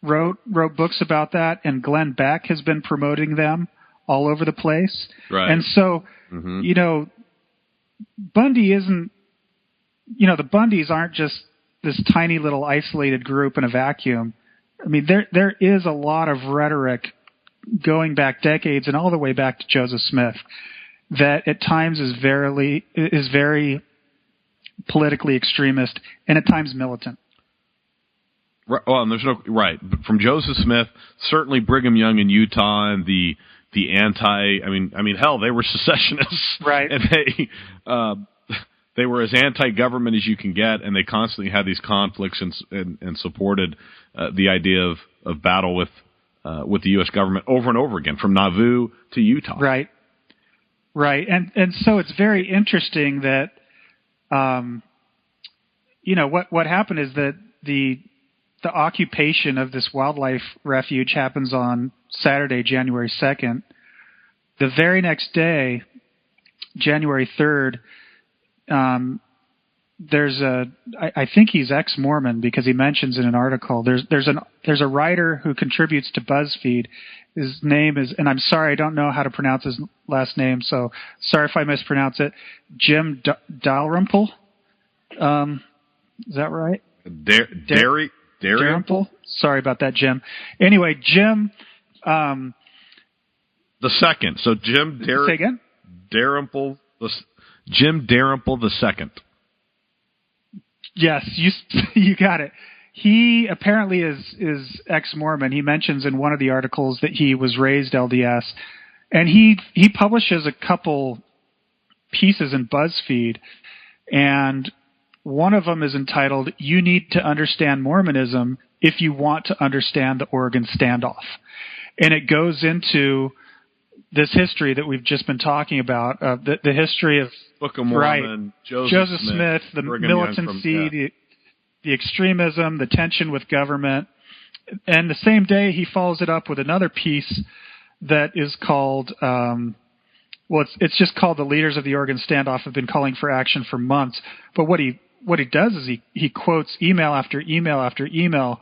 Speaker 5: wrote books about that, and Glenn Beck has been promoting them all over the place.
Speaker 4: Right.
Speaker 5: And so, Bundy isn't, the Bundys aren't just this tiny little isolated group in a vacuum. I mean, there is a lot of rhetoric going back decades and all the way back to Joseph Smith that at times is very politically extremist, and at times militant.
Speaker 4: Right, well, and there's no right from Joseph Smith, certainly Brigham Young in Utah, and the anti. I mean, hell, they were secessionists,
Speaker 5: right?
Speaker 4: And they were as anti-government as you can get, and they constantly had these conflicts and supported the idea of battle with the U.S. government over and over again, from Nauvoo to Utah.
Speaker 5: Right. And so it's very interesting that, what happened is that the occupation of this wildlife refuge happens on Saturday, January 2nd. The very next day, January 3rd, I think he's ex-Mormon because he mentions in an article, there's a writer who contributes to BuzzFeed. His name is, and I'm sorry, I don't know how to pronounce his last name, so sorry if I mispronounce it. Jim Dalrymple. Is that right? Dalrymple? Sorry about that, Jim. Anyway, Jim.
Speaker 4: The second. So Jim
Speaker 5: Say again?
Speaker 4: Dalrymple. Jim Dalrymple the second.
Speaker 5: Yes, you got it. He apparently is ex-Mormon. He mentions in one of the articles that he was raised LDS, and he publishes a couple pieces in BuzzFeed, and one of them is entitled, "You Need to Understand Mormonism If You Want to Understand the Oregon Standoff." And it goes into this history that we've just been talking about, the history of
Speaker 4: Book of Mormon,
Speaker 5: right,
Speaker 4: Joseph Smith,
Speaker 5: the militancy, the extremism, the tension with government. And the same day, he follows it up with another piece that is called, it's just called "The Leaders of the Oregon Standoff Have Been Calling for Action for Months." But what he does is he quotes email after email after email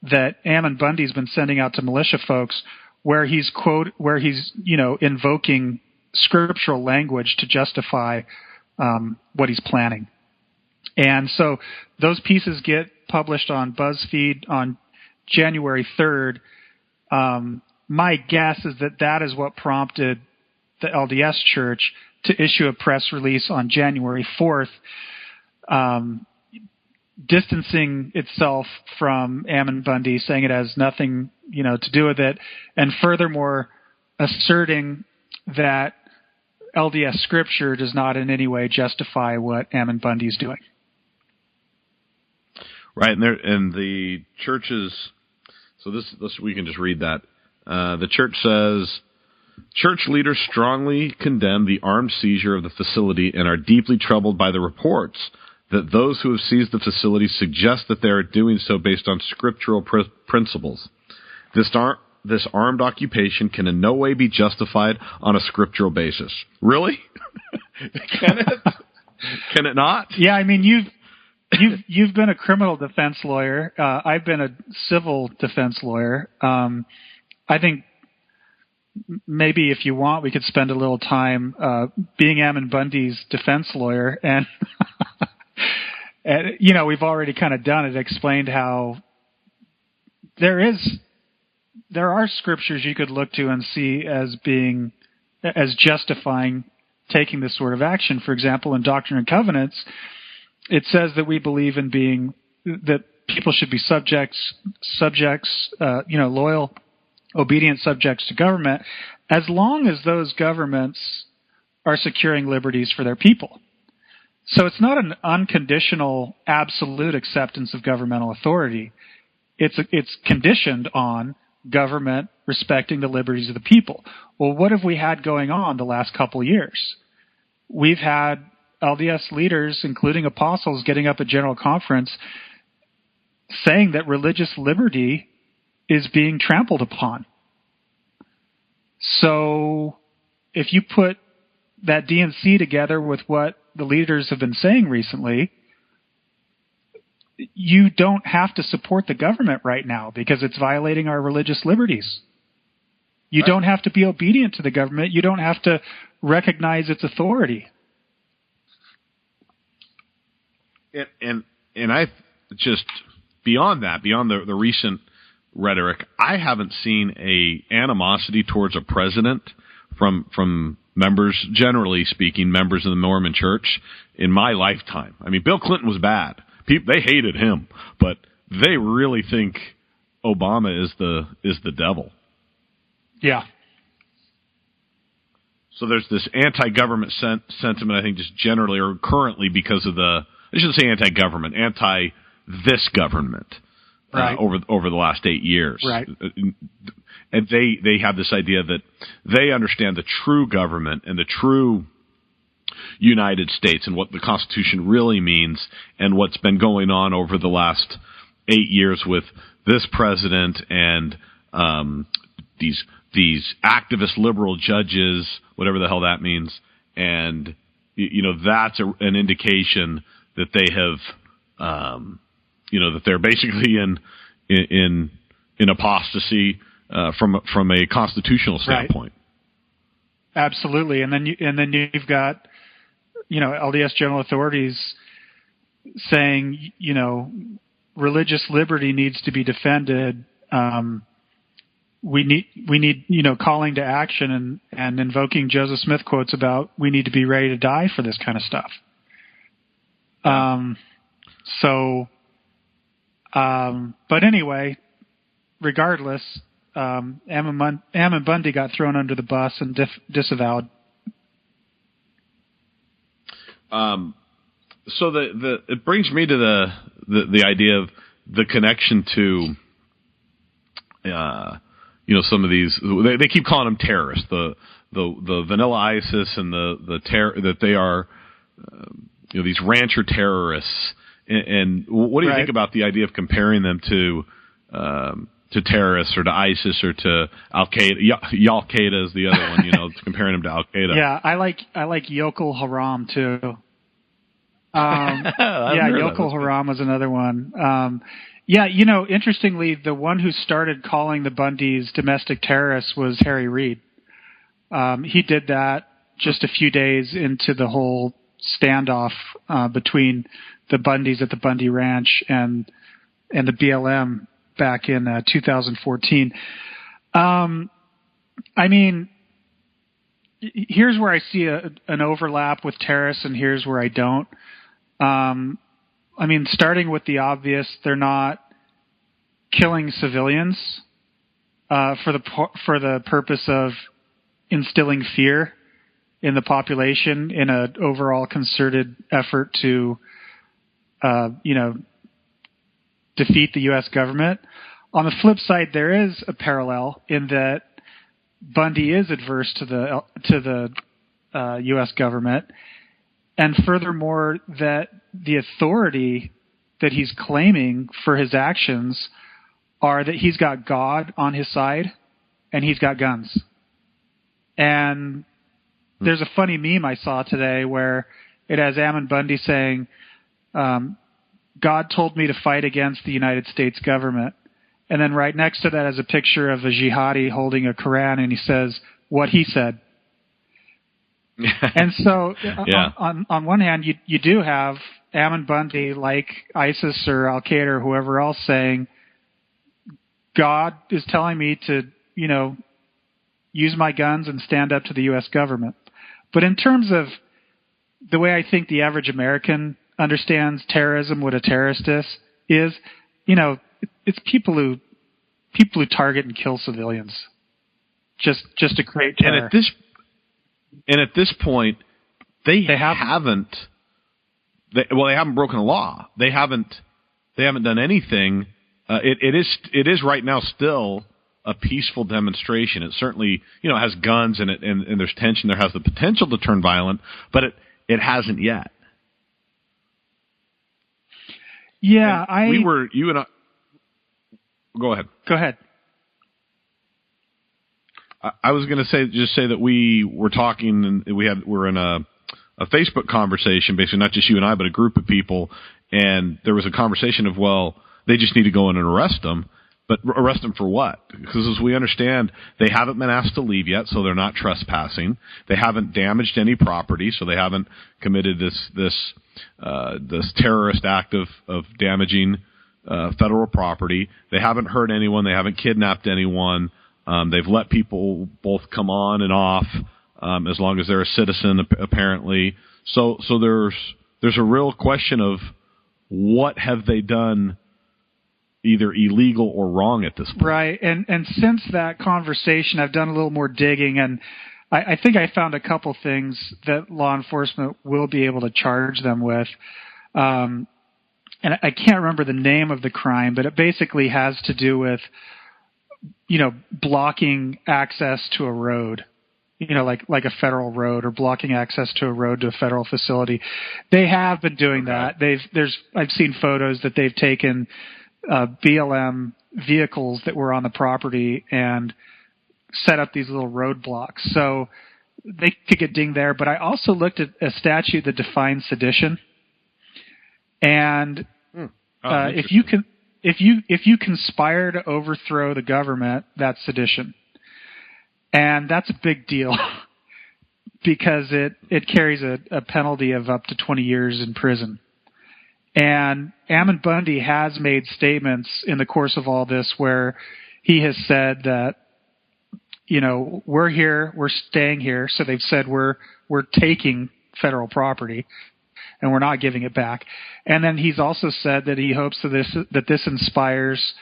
Speaker 5: that Ammon Bundy's been sending out to militia folks, where he's invoking scriptural language to justify what he's planning. And so those pieces get published on BuzzFeed on January 3rd. My guess is that is what prompted the LDS Church to issue a press release on January 4th, distancing itself from Ammon Bundy, saying it has nothing, to do with it, and furthermore asserting that LDS Scripture does not in any way justify what Ammon Bundy is doing.
Speaker 4: Right, and the churches. So this we can just read that. The church says, church leaders strongly condemn the armed seizure of the facility and are deeply troubled by the reports that those who have seized the facility suggest that they are doing so based on scriptural principles. This armed occupation can in no way be justified on a scriptural basis. Really? Can it? Can it not?
Speaker 5: Yeah, I mean, you've been a criminal defense lawyer. I've been a civil defense lawyer. I think maybe if you want, we could spend a little time being Ammon Bundy's defense lawyer, and we've already kind of done it. Explained how there are scriptures you could look to and see as justifying taking this sort of action. For example, in Doctrine and Covenants, it says that we believe in that people should be subjects, loyal, obedient subjects to government, as long as those governments are securing liberties for their people. So it's not an unconditional, absolute acceptance of governmental authority. It's conditioned on government respecting the liberties of the people. Well, what have we had going on the last couple of years? We've had LDS leaders, including apostles, getting up at General Conference saying that religious liberty is being trampled upon. So if you put that D&C together with what the leaders have been saying recently, you don't have to support the government right now because it's violating our religious liberties. You don't have to be obedient to the government. You don't have to recognize its authority.
Speaker 4: And I just, beyond the recent rhetoric, I haven't seen a animosity towards a president from members, generally speaking, members of the Mormon Church in my lifetime. I mean, Bill Clinton was bad. They hated him, but they really think Obama is the devil.
Speaker 5: Yeah.
Speaker 4: So there's this anti-government sentiment, I think, just generally or currently because of I shouldn't say anti-government, anti-this government
Speaker 5: right.
Speaker 4: over the last 8 years.
Speaker 5: Right.
Speaker 4: And they have this idea that they understand the true government and the true United States and what the Constitution really means and what's been going on over the last 8 years with this president and these activist liberal judges, whatever the hell that means, and that's an indication that they have, that they're basically in apostasy from a constitutional standpoint.
Speaker 5: Right. Absolutely, and then you've got LDS general authorities saying religious liberty needs to be defended. We need calling to action and invoking Joseph Smith quotes about we need to be ready to die for this kind of stuff. But anyway, regardless, Ammon Bundy got thrown under the bus and disavowed.
Speaker 4: So it brings me to the idea of the connection to some of these, they keep calling them terrorists, the vanilla ISIS and the terror that they are, these rancher terrorists. And what do you think about the idea of comparing them to terrorists or to ISIS or to Al Qaeda? Al-Qaeda is the other one, comparing them to Al Qaeda.
Speaker 5: Yeah, I like Yokel Haram too. Yokel Haram was another one. Interestingly, the one who started calling the Bundys domestic terrorists was Harry Reid. He did that just a few days into the whole standoff between the Bundys at the Bundy Ranch and the BLM back in 2014. Here's where I see an overlap with terrorists, and here's where I don't. Starting with the obvious, they're not killing civilians for the purpose of instilling fear in the population in an overall concerted effort to, defeat the U.S. government. On the flip side, there is a parallel in that Bundy is adverse to the U.S. government. And furthermore, that the authority that he's claiming for his actions are that he's got God on his side and he's got guns. And there's a funny meme I saw today where it has Ammon Bundy saying, God told me to fight against the United States government. And then right next to that is a picture of a jihadi holding a Quran, and he says, what he said. And so, on one hand, you do have Ammon Bundy, like ISIS or Al Qaeda or whoever else, saying, God is telling me to, use my guns and stand up to the U.S. government. But in terms of the way I think the average American understands terrorism, what a terrorist is, it's people who target and kill civilians just to create terror.
Speaker 4: And at this point, they haven't broken a law. They haven't done anything. It is right now still a peaceful demonstration. It certainly has guns and there's tension. There has the potential to turn violent, but it hasn't yet.
Speaker 5: Yeah,
Speaker 4: you and I. Go ahead.
Speaker 5: Go ahead.
Speaker 4: I was going to say that we were talking, and we're in a Facebook conversation, basically not just you and I, but a group of people, and there was a conversation of, well, they just need to go in and arrest them, but arrest them for what? Because as we understand, they haven't been asked to leave yet, so they're not trespassing. They haven't damaged any property, so they haven't committed this terrorist act of damaging federal property. They haven't hurt anyone. They haven't kidnapped anyone. They've let people both come on and off as long as they're a citizen, apparently. So there's a real question of what have they done either illegal or wrong at this point.
Speaker 5: Right, and since that conversation, I've done a little more digging, and I think I found a couple things that law enforcement will be able to charge them with. And I can't remember the name of the crime, but it basically has to do with, blocking access to a road, like a federal road, or blocking access to a road to a federal facility. They have been doing that. I've seen photos that they've taken BLM vehicles that were on the property and set up these little roadblocks. So they could get dinged there. But I also looked at a statute that defines sedition. And if you conspire to overthrow the government, that's sedition. And that's a big deal because it carries a penalty of up to 20 years in prison. And Ammon Bundy has made statements in the course of all this where he has said that, we're here, we're staying here. So they've said we're taking federal property and we're not giving it back. And then he's also said that he hopes that this inspires,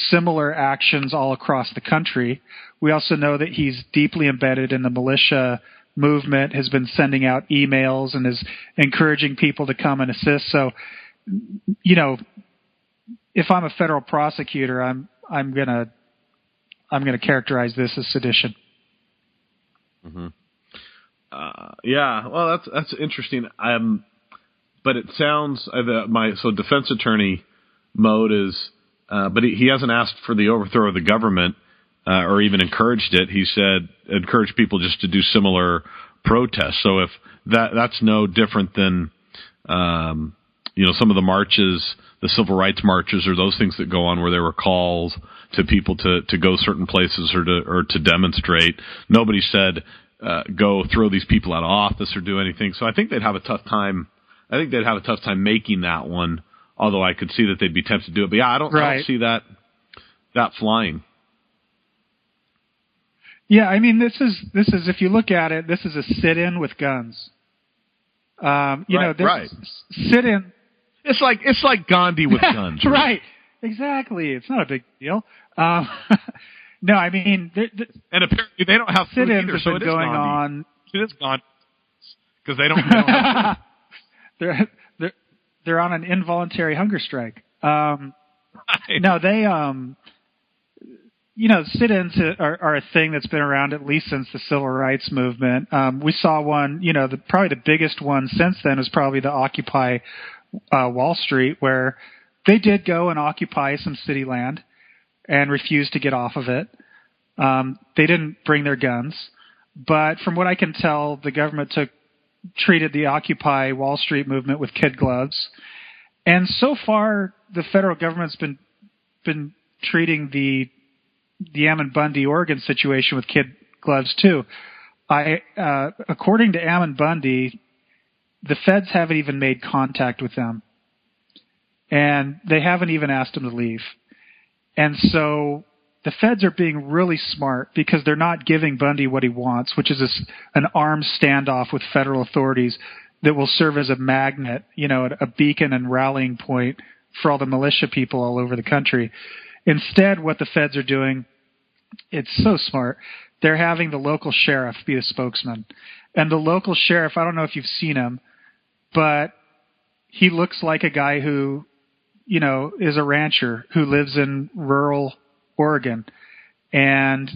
Speaker 5: similar actions all across the country. We also know that he's deeply embedded in the militia movement, has been sending out emails and is encouraging people to come and assist. So, if I'm a federal prosecutor, I'm gonna characterize this as sedition.
Speaker 4: Mm-hmm. Yeah, well, that's interesting. But it sounds defense attorney mode is, but he hasn't asked for the overthrow of the government. Or even encouraged it. He said encourage people just to do similar protests. So if that's no different than some of the marches, the civil rights marches, or those things that go on where there were calls to people to go certain places or to demonstrate. Nobody said go throw these people out of office or do anything. So I think they'd have a tough time. I think they'd have a tough time making that one. Although I could see that they'd be tempted to do it. But yeah, I don't see that flying.
Speaker 5: Yeah, I mean, this is if you look at it, this is a sit-in with guns.
Speaker 4: Right.
Speaker 5: Sit-in.
Speaker 4: It's like Gandhi with guns.
Speaker 5: Right. Exactly. It's not a big deal. No, I mean,
Speaker 4: and apparently they don't have
Speaker 5: sit-ins
Speaker 4: either,
Speaker 5: have
Speaker 4: so
Speaker 5: been
Speaker 4: it
Speaker 5: going
Speaker 4: Gandhi.
Speaker 5: on.
Speaker 4: It is Gandhi because they don't.
Speaker 5: They're on an involuntary hunger strike.
Speaker 4: Right.
Speaker 5: No, they sit-ins are a thing that's been around at least since the civil rights movement. We saw one, probably the biggest one since then was probably the Occupy Wall Street, where they did go and occupy some city land and refused to get off of it. They didn't bring their guns, but from what I can tell, the government treated the Occupy Wall Street movement with kid gloves. And so far, the federal government's been treating the Ammon Bundy Oregon situation with kid gloves too. According to Ammon Bundy, the feds haven't even made contact with them, and they haven't even asked him to leave. And so the feds are being really smart because they're not giving Bundy what he wants, which is an armed standoff with federal authorities that will serve as a magnet, a beacon and rallying point for all the militia people all over the country. Instead, what the feds are doing, it's so smart. They're having the local sheriff be the spokesman. And the local sheriff, I don't know if you've seen him, but he looks like a guy who, is a rancher who lives in rural Oregon. And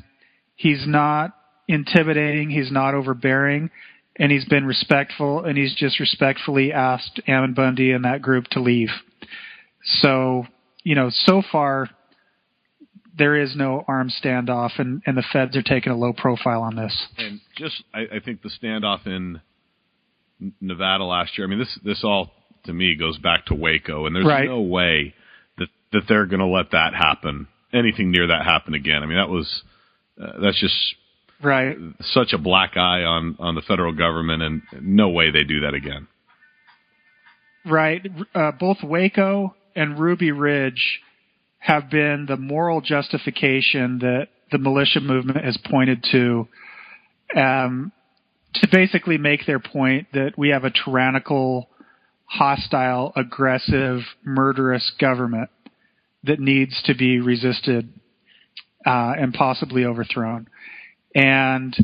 Speaker 5: he's not intimidating, he's not overbearing, and he's been respectful, and he's just respectfully asked Ammon Bundy and that group to leave. So, so far, there is no armed standoff, and the feds are taking a low profile on this.
Speaker 4: And I think the standoff in Nevada last year, I mean, this all, to me, goes back to Waco, and there's no way that they're going to let that happen, anything near that happen again. I mean, that's just such a black eye on the federal government, and no way they do that again. Right.
Speaker 5: Both Waco and Ruby Ridge have been the moral justification that the militia movement has pointed to basically make their point that we have a tyrannical, hostile, aggressive, murderous government that needs to be resisted and possibly overthrown. And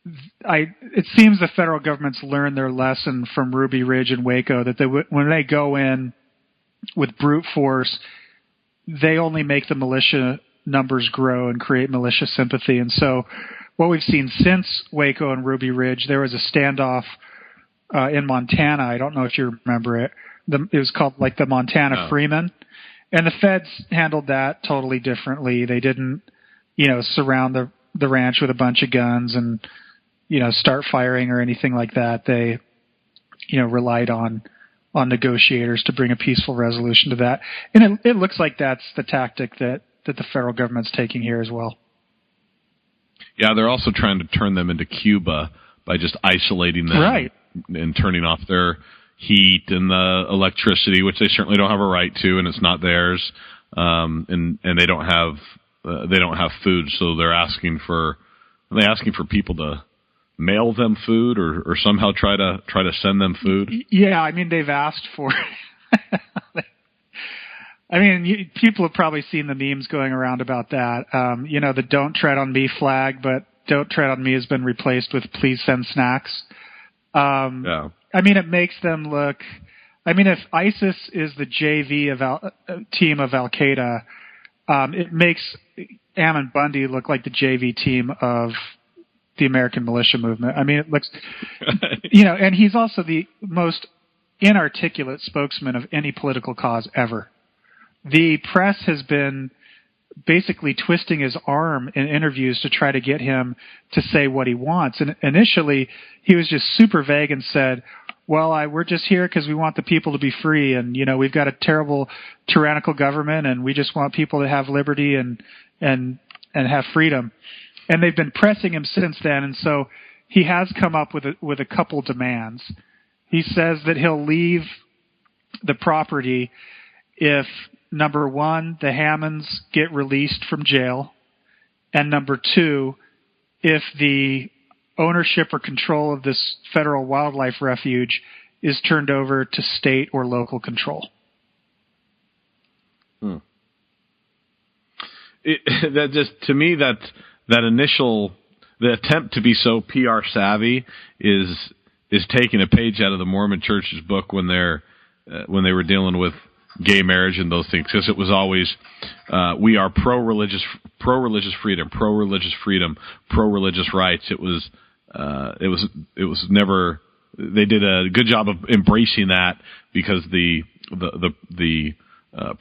Speaker 5: it seems the federal government's learned their lesson from Ruby Ridge and Waco, that when they go in with brute force, they only make the militia numbers grow and create militia sympathy. And so what we've seen since Waco and Ruby Ridge, there was a standoff in Montana. I don't know if you remember it. It was called like the Montana Freeman. And the feds handled that totally differently. They didn't, surround the ranch with a bunch of guns and, start firing or anything like that. They, relied on negotiators to bring a peaceful resolution to that. And it looks like that's the tactic that the federal government's taking here as well.
Speaker 4: Yeah, they're also trying to turn them into Cuba by just isolating them,
Speaker 5: right,
Speaker 4: and turning off their heat and the electricity, which they certainly don't have a right to, and it's not theirs. And they don't have food, so they're asking for people to mail them food or somehow try to send them food.
Speaker 5: Yeah, I mean they've asked for. I mean, people have probably seen the memes going around about that. The "Don't Tread on Me" flag, but "Don't Tread on Me" has been replaced with "Please send snacks."
Speaker 4: Yeah.
Speaker 5: I mean, it makes them look. I mean, if ISIS is the JV team of Al Qaeda, it makes Ammon Bundy look like the JV team of the American militia movement. I mean, it looks, and he's also the most inarticulate spokesman of any political cause ever. The press has been basically twisting his arm in interviews to try to get him to say what he wants. And initially, he was just super vague and said, well, we're just here because we want the people to be free. And, we've got a terrible tyrannical government and we just want people to have liberty and have freedom. And they've been pressing him since then. And so he has come up with a couple demands. He says that he'll leave the property if, number one, the Hammonds get released from jail, and number two, if the ownership or control of this federal wildlife refuge is turned over to state or local control.
Speaker 4: To me, the attempt to be so PR savvy is taking a page out of the Mormon Church's book when they were dealing with gay marriage and those things, because it was always we are pro-religious freedom, pro-religious rights. It was never. They did a good job of embracing that, because the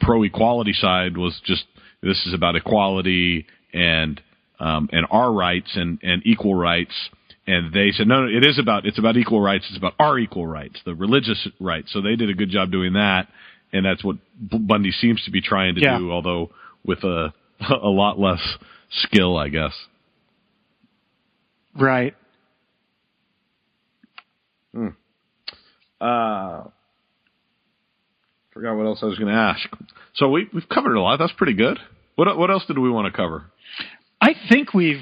Speaker 4: pro-equality side was just, this is about equality and our rights and equal rights. And they said, no, it's about equal rights. It's about our equal rights, the religious rights. So they did a good job doing that. And that's what Bundy seems to be trying to do, although with a lot less skill, I guess.
Speaker 5: Right.
Speaker 4: Forgot what else I was going to ask. So we've covered a lot. That's pretty good. What else did we want to cover?
Speaker 5: I think I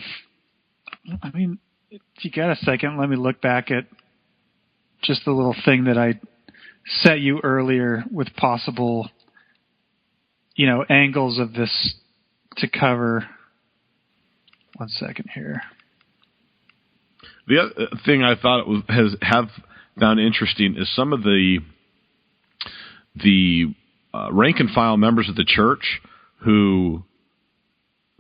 Speaker 5: mean, if you got a second, let me look back at just the little thing that I set you earlier with possible, angles of this to cover. One second here.
Speaker 4: The other thing I thought have found interesting is some of the rank and file members of the church who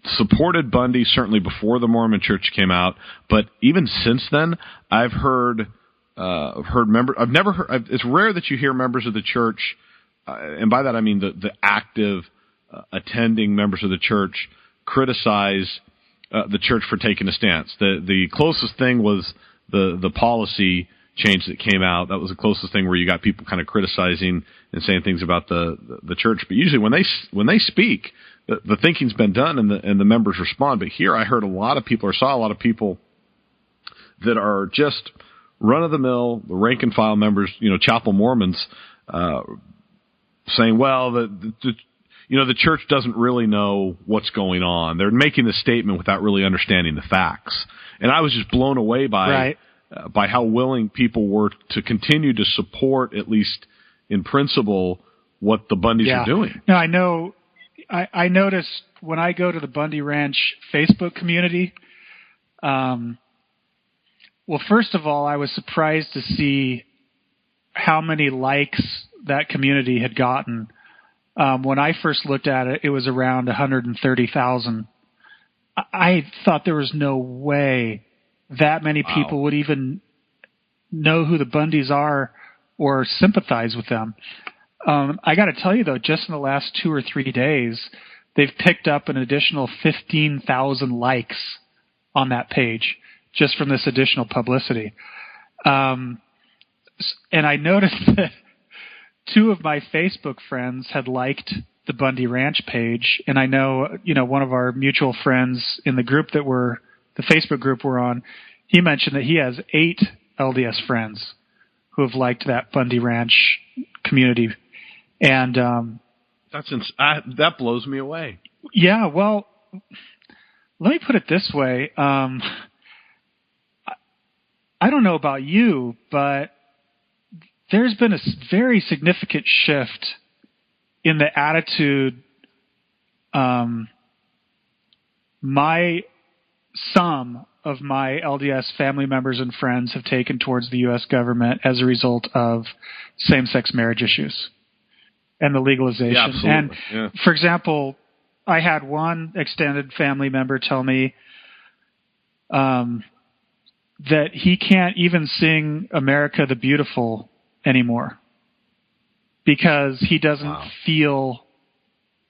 Speaker 4: supported Bundy certainly before the Mormon Church came out, but even since then, I've heard members. I've never heard. It's rare that you hear members of the church, and by that I mean the active attending members of the church criticize the church for taking a stance. The closest thing was the policy change that came out. That was the closest thing where you got people kind of criticizing and saying things about the church. But usually when they speak, the thinking's been done and the members respond. But here I heard a lot of people, or saw a lot of people that are just run-of-the-mill, the rank-and-file members, Chapel Mormons, saying, well, the church doesn't really know what's going on. They're making the statement without really understanding the facts. And I was just blown away by how willing people were to continue to support, at least in principle, what the Bundys are doing.
Speaker 5: No, I know. I noticed when I go to the Bundy Ranch Facebook community, well, first of all, I was surprised to see how many likes that community had gotten. When I first looked at it, it was around 130,000. I thought there was no way that many people would even know who the Bundys are or sympathize with them. I got to tell you, though, just in the last 2 or 3 days, they've picked up an additional 15,000 likes on that page just from this additional publicity. And I noticed that 2 of my Facebook friends had liked the Bundy Ranch page, and I know, one of our mutual friends in the group the Facebook group we're on, he mentioned that he has 8 LDS friends who have liked that Bundy Ranch community. And
Speaker 4: that blows me away.
Speaker 5: Yeah, well, let me put it this way. I don't know about you, but there's been a very significant shift in the attitude some of my LDS family members and friends have taken towards the U.S. government as a result of same-sex marriage issues and the legalization.
Speaker 4: Yeah, absolutely.
Speaker 5: And, for example, I had one extended family member tell me that he can't even sing America the Beautiful anymore because he doesn't feel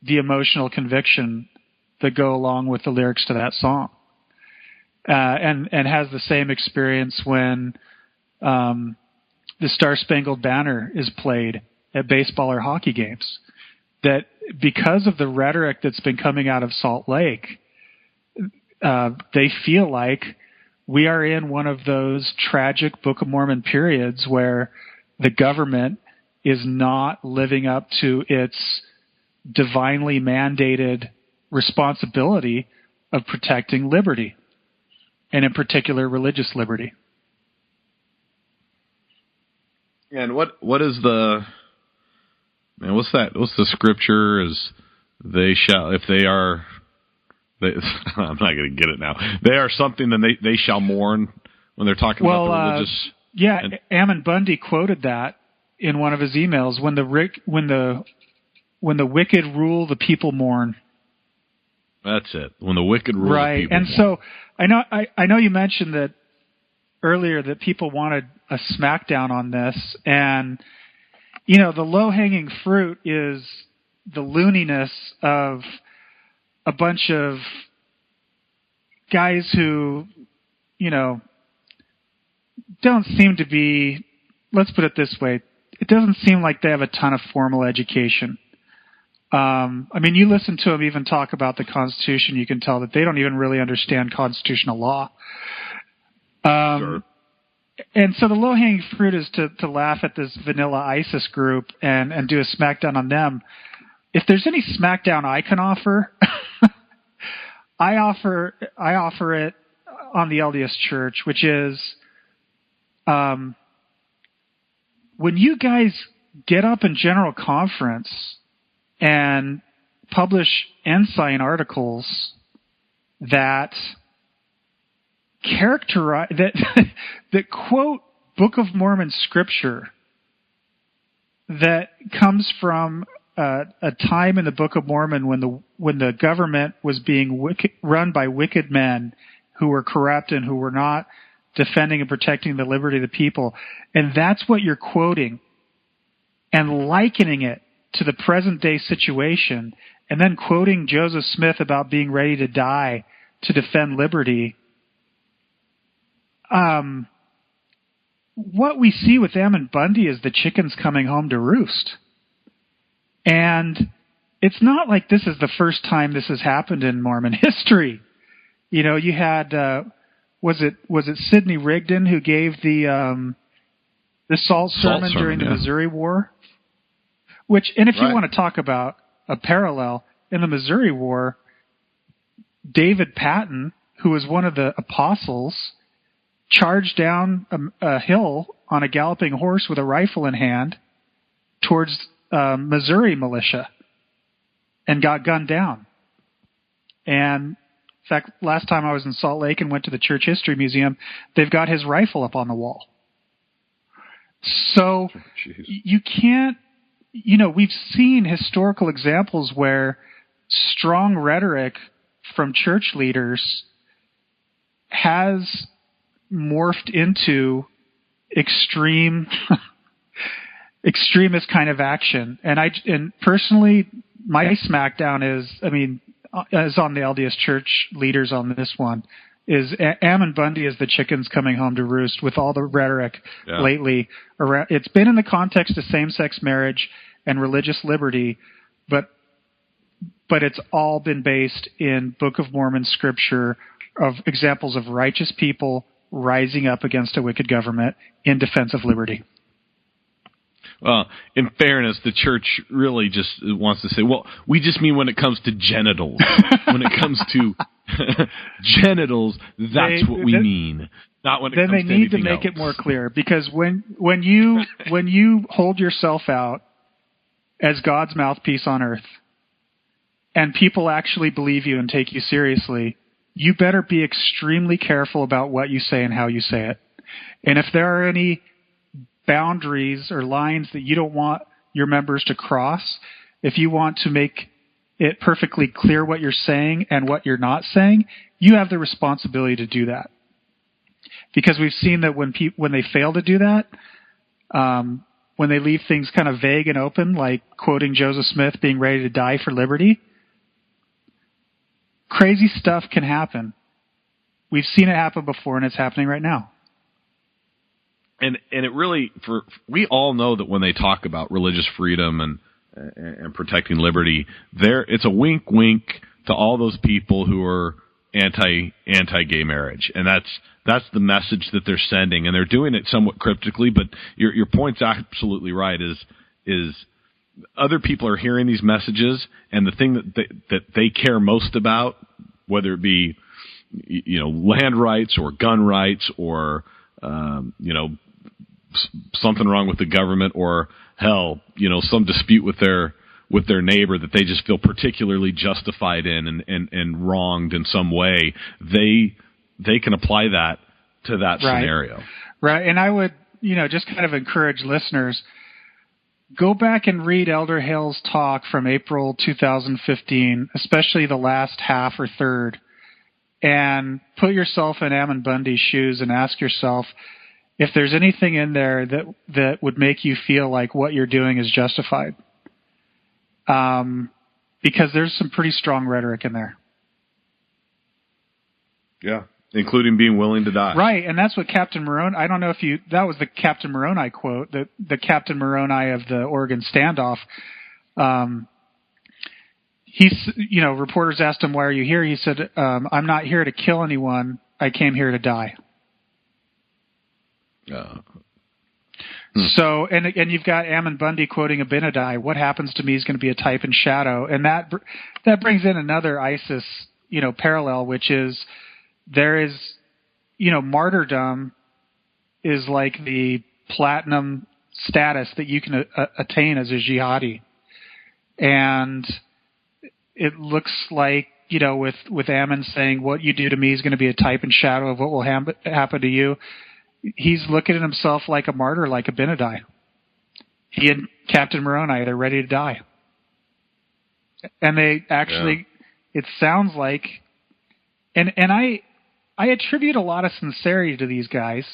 Speaker 5: the emotional conviction that go along with the lyrics to that song. And has the same experience when the Star-Spangled Banner is played at baseball or hockey games. That because of the rhetoric that's been coming out of Salt Lake, they feel like we are in one of those tragic Book of Mormon periods where the government is not living up to its divinely mandated responsibility of protecting liberty, and in particular religious liberty.
Speaker 4: And what's the scripture is they shall, if they are, I'm not going to get it now. They are something, then they shall mourn when they're talking about the religious.
Speaker 5: Yeah, Ammon Bundy quoted that in one of his emails. When the wicked rule, the people mourn.
Speaker 4: That's it. When the wicked rule, the people
Speaker 5: mourn. And so I know you mentioned that earlier that people wanted a smackdown on this, and the low-hanging fruit is the looniness of a bunch of guys who, don't seem to be, let's put it this way, it doesn't seem like they have a ton of formal education. You listen to them even talk about the Constitution, you can tell that they don't even really understand constitutional law.
Speaker 4: Sure.
Speaker 5: And so the low-hanging fruit is to laugh at this vanilla ISIS group and do a smackdown on them. If there's any smackdown I can offer, I offer it on the LDS Church, which is when you guys get up in General Conference and publish ensign articles that characterize that quote Book of Mormon scripture that comes from a time in the Book of Mormon when the government was being run by wicked men who were corrupt and who were not defending and protecting the liberty of the people, and that's what you're quoting and likening it to the present day situation, and then quoting Joseph Smith about being ready to die to defend liberty. What we see with Ammon Bundy is the chickens coming home to roost. And it's not like this is the first time this has happened in Mormon history. You had, was it Sidney Rigdon who gave the salt sermon during the Missouri War? Which, and if you want to talk about a parallel. In the Missouri War, David Patton, who was one of the apostles, charged down a hill on a galloping horse with a rifle in hand towards Missouri militia and got gunned down. And in fact, last time I was in Salt Lake and went to the Church History Museum, they've got his rifle up on the wall. So you can't, we've seen historical examples where strong rhetoric from church leaders has morphed into extremist kind of action. And personally, my smackdown is on the LDS church leaders on this one, is Ammon Bundy is the chickens coming home to roost with all the rhetoric lately. It's been in the context of same-sex marriage and religious liberty, but it's all been based in Book of Mormon scripture of examples of righteous people rising up against a wicked government in defense of liberty.
Speaker 4: Well, in fairness, the church really just wants to say, well, we just mean when it comes to genitals. When it comes to genitals, that's what we mean. Not when it comes to anything else. Then they need to make it
Speaker 5: more clear, because when you hold yourself out as God's mouthpiece on earth, and people actually believe you and take you seriously, you better be extremely careful about what you say and how you say it. And if there are any boundaries or lines that you don't want your members to cross, if you want to make it perfectly clear what you're saying and what you're not saying, you have the responsibility to do that. Because we've seen that when they fail to do that, when they leave things kind of vague and open, like quoting Joseph Smith being ready to die for liberty, crazy stuff can happen. We've seen it happen before, and it's happening right now.
Speaker 4: And it really, we all know that when they talk about religious freedom and protecting liberty, it's a wink to all those people who are anti-gay marriage, and that's the message that they're sending, and they're doing it somewhat cryptically. But your point's absolutely right. Is other people are hearing these messages, and the thing that they care most about, whether it be land rights or gun rights or something wrong with the government, or hell, some dispute with their neighbor that they just feel particularly justified in and wronged in some way, they can apply that to that scenario.
Speaker 5: Right. And I would, just kind of encourage listeners, go back and read Elder Hale's talk from April 2015, especially the last half or third, and put yourself in Ammon Bundy's shoes and ask yourself if there's anything in there that would make you feel like what you're doing is justified. Because there's some pretty strong rhetoric in there.
Speaker 4: Yeah, including being willing to die. Right,
Speaker 5: and that's what Captain Moroni, I don't know if that was the Captain Moroni quote, the Captain Moroni of the Oregon standoff. Reporters asked him, "Why are you here?" He said, "I'm not here to kill anyone. I came here to die." So, and you've got Ammon Bundy quoting Abinadi, "What happens to me is going to be a type and shadow," and that brings in another ISIS, parallel, which is there is, martyrdom is like the platinum status that you can attain as a jihadi, and it looks like with Ammon saying, "What you do to me is going to be a type and shadow of what will happen to you." He's looking at himself like a martyr, like Abinadi. He and Captain Moroni, they're ready to die. And they actually, it sounds like, and I attribute a lot of sincerity to these guys.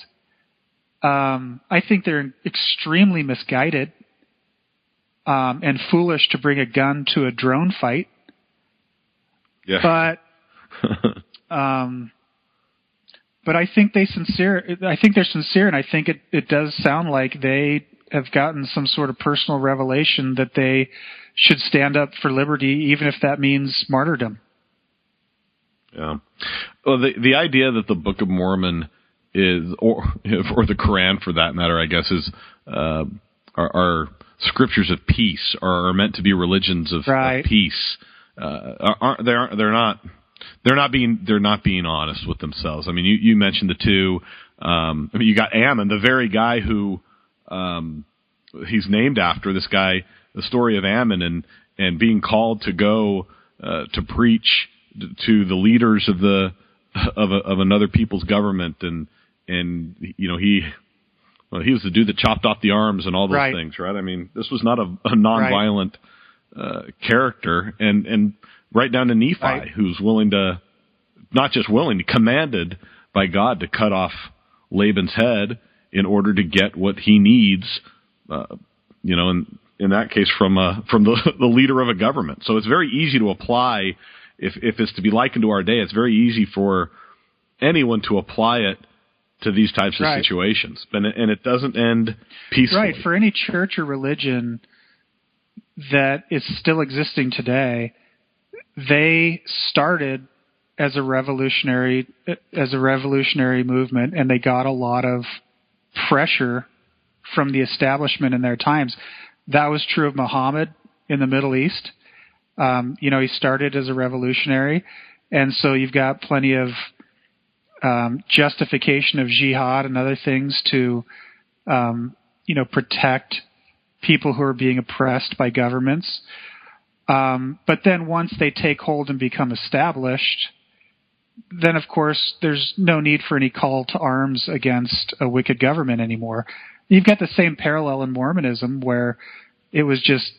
Speaker 5: I think they're extremely misguided and foolish to bring a gun to a drone fight. Yeah. But I think they're sincere, and I think it does sound like they have gotten some sort of personal revelation that they should stand up for liberty, even if that means martyrdom.
Speaker 4: Yeah. Well, the idea that the Book of Mormon is, or the Quran for that matter, I guess, is are scriptures of peace or are meant to be religions of peace. They're not being honest with themselves. I mean, you mentioned the two. You got Ammon, the very guy who he's named after. This guy, the story of Ammon, and being called to go to preach to the leaders of another people's government, and he was the dude that chopped off the arms and all those things, right? I mean, this was not a nonviolent character, and right down to Nephi, who's commanded by God to cut off Laban's head in order to get what he needs, in that case from the leader of a government. So it's very easy to apply, if it's to be likened to our day, it's very easy for anyone to apply it to these types of situations. And it doesn't end peacefully. Right.
Speaker 5: For any church or religion that is still existing today, they started as a revolutionary movement, and they got a lot of pressure from the establishment in their times. That was true of Muhammad in the Middle East. He started as a revolutionary, and so you've got plenty of justification of jihad and other things to, protect people who are being oppressed by governments. But then once they take hold and become established, then of course there's no need for any call to arms against a wicked government anymore. You've got the same parallel in Mormonism, where it was just,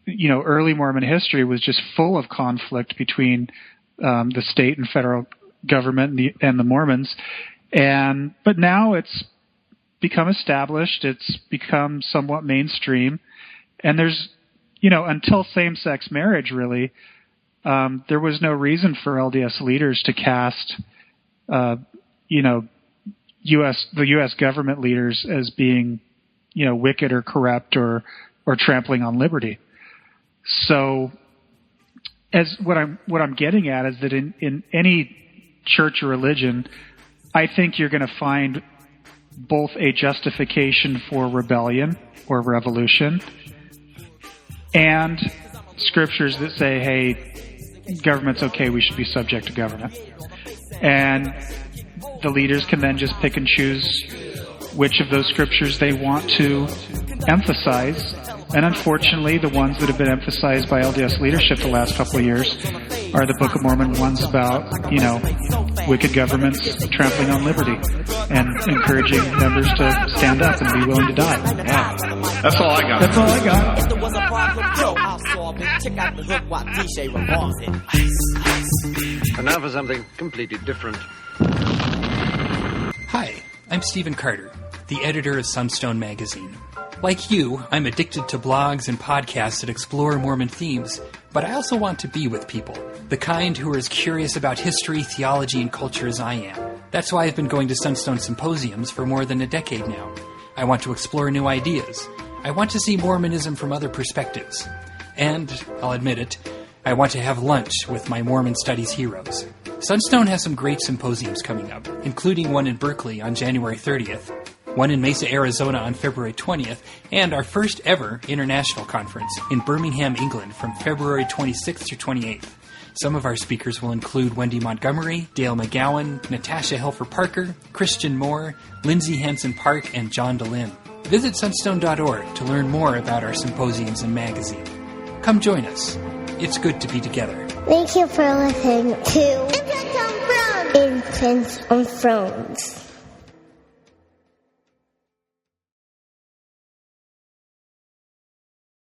Speaker 5: early Mormon history was just full of conflict between the state and federal government and the Mormons. But now it's become established. It's become somewhat mainstream. And there's, until same-sex marriage, really, there was no reason for LDS leaders to cast, the U.S. government leaders as being, wicked or corrupt or trampling on liberty. So, as what I'm getting at is that in any church or religion, I think you're going to find both a justification for rebellion or revolution and scriptures that say, hey, government's okay, we should be subject to government. And the leaders can then just pick and choose which of those scriptures they want to emphasize. And unfortunately, the ones that have been emphasized by LDS leadership the last couple of years are the Book of Mormon ones about, wicked governments trampling on liberty and encouraging members to stand up and be willing to die.
Speaker 4: Yeah. That's all I got.
Speaker 5: That's all I got.
Speaker 6: If there was a problem, I'll solve it. Check out the hook while DJ revolves it.
Speaker 7: And now for something completely different.
Speaker 8: Hi, I'm Stephen Carter, the editor of Sunstone Magazine. Like you, I'm addicted to blogs and podcasts that explore Mormon themes, but I also want to be with people, the kind who are as curious about history, theology, and culture as I am. That's why I've been going to Sunstone symposiums for more than a decade now. I want to explore new ideas. I want to see Mormonism from other perspectives. And, I'll admit it, I want to have lunch with my Mormon studies heroes. Sunstone has some great symposiums coming up, including one in Berkeley on January 30th, one in Mesa, Arizona on February 20th, and our first ever international conference in Birmingham, England from February 26th through 28th. Some of our speakers will include Wendy Montgomery, Dale McGowan, Natasha Helfer-Parker, Christian Moore, Lindsay Hansen-Park, and John DeLynn. Visit sunstone.org to learn more about our symposiums and magazine. Come join us. It's good to be together.
Speaker 9: Thank you for listening to Infants on Thrones.